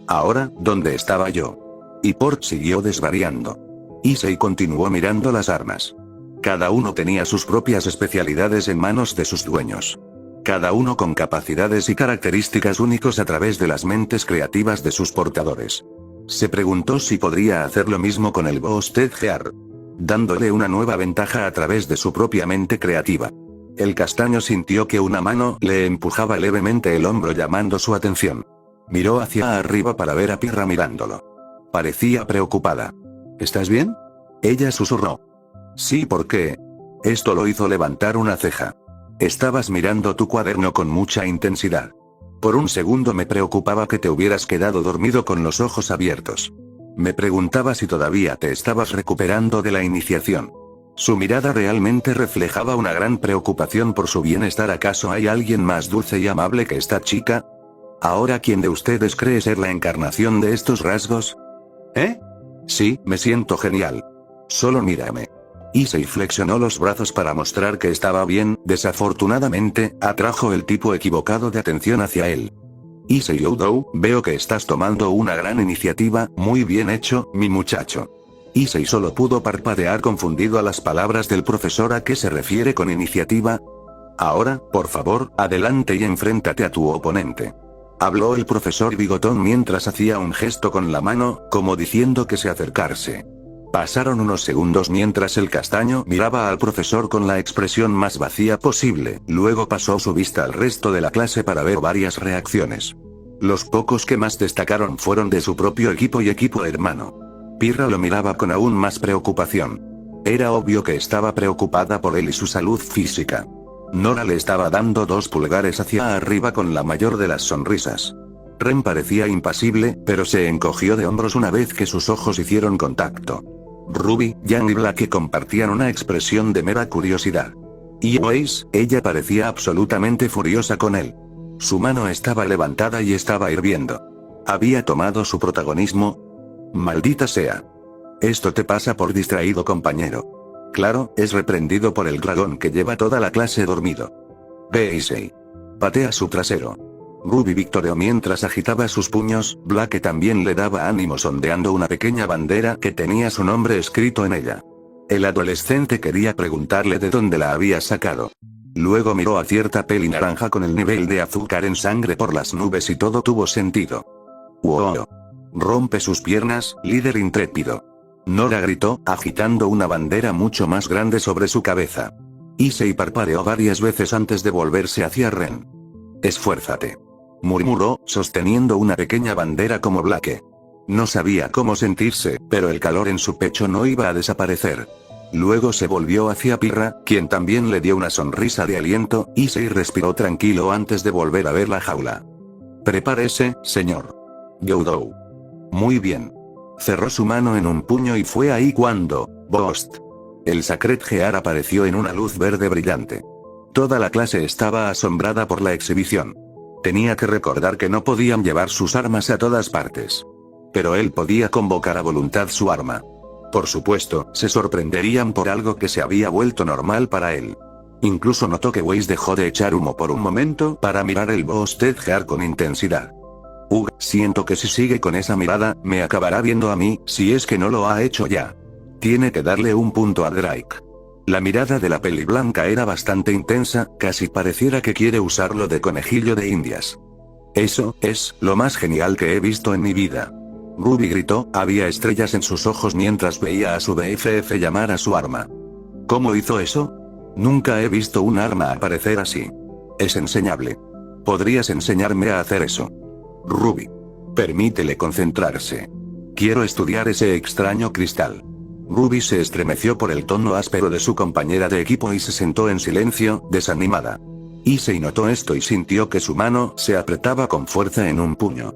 Ahora, ¿dónde estaba yo? Y Port siguió desvariando. Issei continuó mirando las armas. Cada uno tenía sus propias especialidades en manos de sus dueños. Cada uno con capacidades y características únicos a través de las mentes creativas de sus portadores. Se preguntó si podría hacer lo mismo con el Boosted Gear, dándole una nueva ventaja a través de su propia mente creativa. El castaño sintió que una mano le empujaba levemente el hombro llamando su atención. Miró hacia arriba para ver a Pirra mirándolo. Parecía preocupada. ¿Estás bien? Ella susurró. Sí, ¿por qué? Esto lo hizo levantar una ceja. Estabas mirando tu cuaderno con mucha intensidad. Por un segundo me preocupaba que te hubieras quedado dormido con los ojos abiertos. Me preguntaba si todavía te estabas recuperando de la iniciación. Su mirada realmente reflejaba una gran preocupación por su bienestar. ¿Acaso hay alguien más dulce y amable que esta chica? ¿Ahora quién de ustedes cree ser la encarnación de estos rasgos? ¿Eh? Sí, me siento genial. Solo mírame. Issei flexionó los brazos para mostrar que estaba bien. Desafortunadamente, atrajo el tipo equivocado de atención hacia él. Issei Oudou, veo que estás tomando una gran iniciativa, muy bien hecho, mi muchacho. Issei solo pudo parpadear confundido a las palabras del profesor. ¿A qué se refiere con iniciativa? Ahora, por favor, adelante y enfréntate a tu oponente. Habló el profesor Bigotón mientras hacía un gesto con la mano, como diciendo que se acercarse. Pasaron unos segundos mientras el castaño miraba al profesor con la expresión más vacía posible, luego pasó su vista al resto de la clase para ver varias reacciones. Los pocos que más destacaron fueron de su propio equipo y equipo hermano. Pirra lo miraba con aún más preocupación. Era obvio que estaba preocupada por él y su salud física. Nora le estaba dando 2 pulgares hacia arriba con la mayor de las sonrisas. Ren parecía impasible, pero se encogió de hombros una vez que sus ojos hicieron contacto. Ruby, Jan y Blake compartían una expresión de mera curiosidad. Y Weiss, ella parecía absolutamente furiosa con él. Su mano estaba levantada y estaba hirviendo. Había tomado su protagonismo. Maldita sea. Esto te pasa por distraído, compañero. Claro, es reprendido por el dragón que lleva toda la clase dormido. Ve Issei. Patea su trasero. Ruby victoreó mientras agitaba sus puños. Blake también le daba ánimo ondeando una pequeña bandera que tenía su nombre escrito en ella. El adolescente quería preguntarle de dónde la había sacado. Luego miró a cierta peli naranja con el nivel de azúcar en sangre por las nubes y todo tuvo sentido. ¡Wow! Rompe sus piernas, líder intrépido. Nora gritó, agitando una bandera mucho más grande sobre su cabeza. Issei parpadeó varias veces antes de volverse hacia Ren. Esfuérzate. Murmuró, sosteniendo una pequeña bandera como Blake. No sabía cómo sentirse, pero el calor en su pecho no iba a desaparecer. Luego se volvió hacia Pirra, quien también le dio una sonrisa de aliento. Issei respiró tranquilo antes de volver a ver la jaula. Prepárese, señor. Youdou. Muy bien. Cerró su mano en un puño y fue ahí cuando, ¡Bost! El Sacred Gear apareció en una luz verde brillante. Toda la clase estaba asombrada por la exhibición. Tenía que recordar que no podían llevar sus armas a todas partes. Pero él podía convocar a voluntad su arma. Por supuesto, se sorprenderían por algo que se había vuelto normal para él. Incluso notó que Weiss dejó de echar humo por un momento para mirar el Boosted con intensidad. Siento que si sigue con esa mirada, me acabará viendo a mí, si es que no lo ha hecho ya. Tiene que darle un punto a Drake. La mirada de la peli blanca era bastante intensa, casi pareciera que quiere usarlo de conejillo de indias. Eso es lo más genial que he visto en mi vida. Ruby gritó, había estrellas en sus ojos mientras veía a su BFF llamar a su arma. ¿Cómo hizo eso? Nunca he visto un arma aparecer así. Es enseñable. ¿Podrías enseñarme a hacer eso? Ruby. Permítele concentrarse. Quiero estudiar ese extraño cristal. Ruby se estremeció por el tono áspero de su compañera de equipo y se sentó en silencio, desanimada. Issei notó esto y sintió que su mano se apretaba con fuerza en un puño.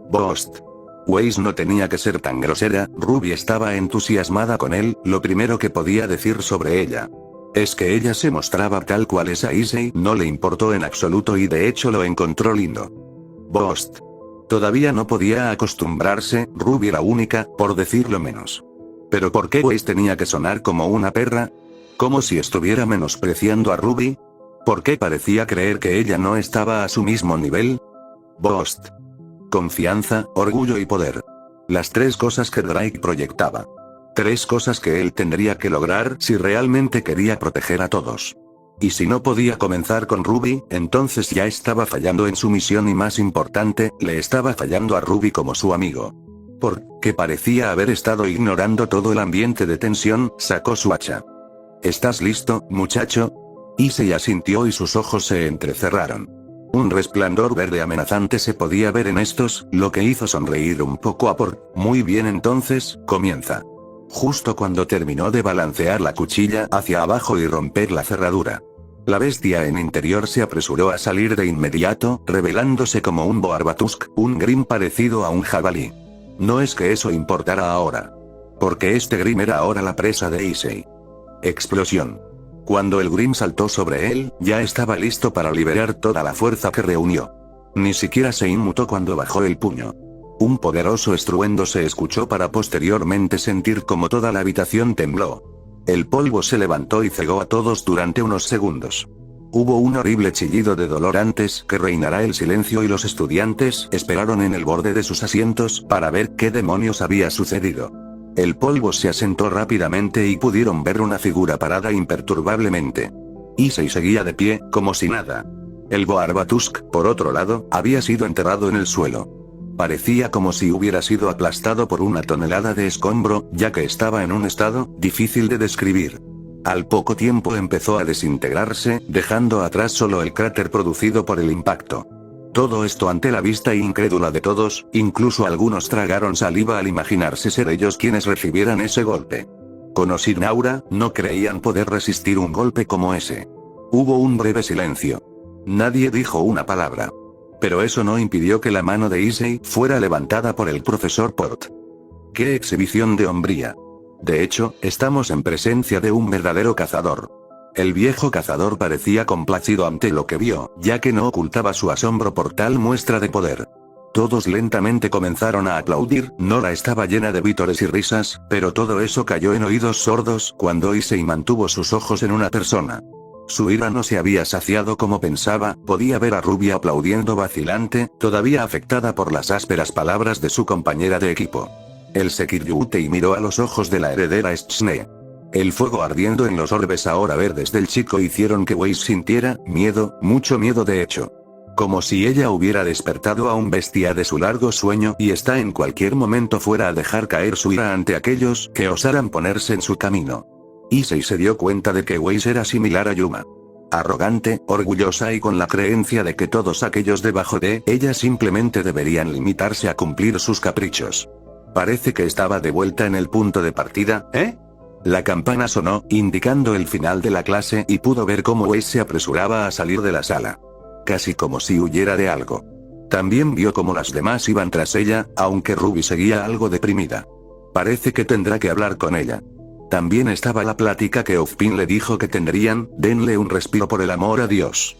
Bost. Weiss no tenía que ser tan grosera, Ruby estaba entusiasmada con él, lo primero que podía decir sobre ella. Es que ella se mostraba tal cual es a Issei, no le importó en absoluto y de hecho lo encontró lindo. Bost. Todavía no podía acostumbrarse, Ruby era única, por decirlo menos. ¿Pero por qué Weiss tenía que sonar como una perra? ¿Como si estuviera menospreciando a Ruby? ¿Por qué parecía creer que ella no estaba a su mismo nivel? Bost. Confianza, orgullo y poder. Las tres cosas que Drake proyectaba. Tres cosas que él tendría que lograr si realmente quería proteger a todos. Y si no podía comenzar con Ruby, entonces ya estaba fallando en su misión y más importante, le estaba fallando a Ruby como su amigo. Porque parecía haber estado ignorando todo el ambiente de tensión, sacó su hacha. ¿Estás listo, muchacho? Issei asintió y sus ojos se entrecerraron. Un resplandor verde amenazante se podía ver en estos, lo que hizo sonreír un poco a Pork. Muy bien, entonces, comienza. Justo cuando terminó de balancear la cuchilla hacia abajo y romper la cerradura. La bestia en interior se apresuró a salir de inmediato, revelándose como un Boarbatusk, un Grim parecido a un jabalí. No es que eso importara ahora. Porque este Grim era ahora la presa de Issei. Explosión. Cuando el Grim saltó sobre él, ya estaba listo para liberar toda la fuerza que reunió. Ni siquiera se inmutó cuando bajó el puño. Un poderoso estruendo se escuchó para posteriormente sentir como toda la habitación tembló. El polvo se levantó y cegó a todos durante unos segundos. Hubo un horrible chillido de dolor antes que reinara el silencio y los estudiantes esperaron en el borde de sus asientos para ver qué demonios había sucedido. El polvo se asentó rápidamente y pudieron ver una figura parada imperturbablemente. Issei seguía de pie, como si nada. El Boarbatusk, por otro lado, había sido enterrado en el suelo. Parecía como si hubiera sido aplastado por una tonelada de escombro, ya que estaba en un estado difícil de describir. Al poco tiempo empezó a desintegrarse, dejando atrás solo el cráter producido por el impacto. Todo esto ante la vista incrédula de todos, incluso algunos tragaron saliva al imaginarse ser ellos quienes recibieran ese golpe. Con o sin aura, no creían poder resistir un golpe como ese. Hubo un breve silencio. Nadie dijo una palabra. Pero eso no impidió que la mano de Issei fuera levantada por el profesor Port. ¡Qué exhibición de hombría! De hecho, estamos en presencia de un verdadero cazador. El viejo cazador parecía complacido ante lo que vio, ya que no ocultaba su asombro por tal muestra de poder. Todos lentamente comenzaron a aplaudir, Nora estaba llena de vítores y risas, pero todo eso cayó en oídos sordos cuando Issei mantuvo sus ojos en una persona. Su ira no se había saciado como pensaba, podía ver a Ruby aplaudiendo vacilante, todavía afectada por las ásperas palabras de su compañera de equipo. El Sekiryutei miró a los ojos de la heredera Shne. El fuego ardiendo en los orbes ahora verdes del chico hicieron que Weiss sintiera miedo, mucho miedo de hecho. Como si ella hubiera despertado a un bestia de su largo sueño y está en cualquier momento fuera a dejar caer su ira ante aquellos que osaran ponerse en su camino. Issei se dio cuenta de que Weiss era similar a Yuma. Arrogante, orgullosa y con la creencia de que todos aquellos debajo de ella simplemente deberían limitarse a cumplir sus caprichos. Parece que estaba de vuelta en el punto de partida, ¿eh? La campana sonó, indicando el final de la clase y pudo ver cómo Weiss se apresuraba a salir de la sala. Casi como si huyera de algo. También vio cómo las demás iban tras ella, aunque Ruby seguía algo deprimida. Parece que tendrá que hablar con ella. También estaba la plática que Ofpin le dijo que tendrían, denle un respiro por el amor a Dios.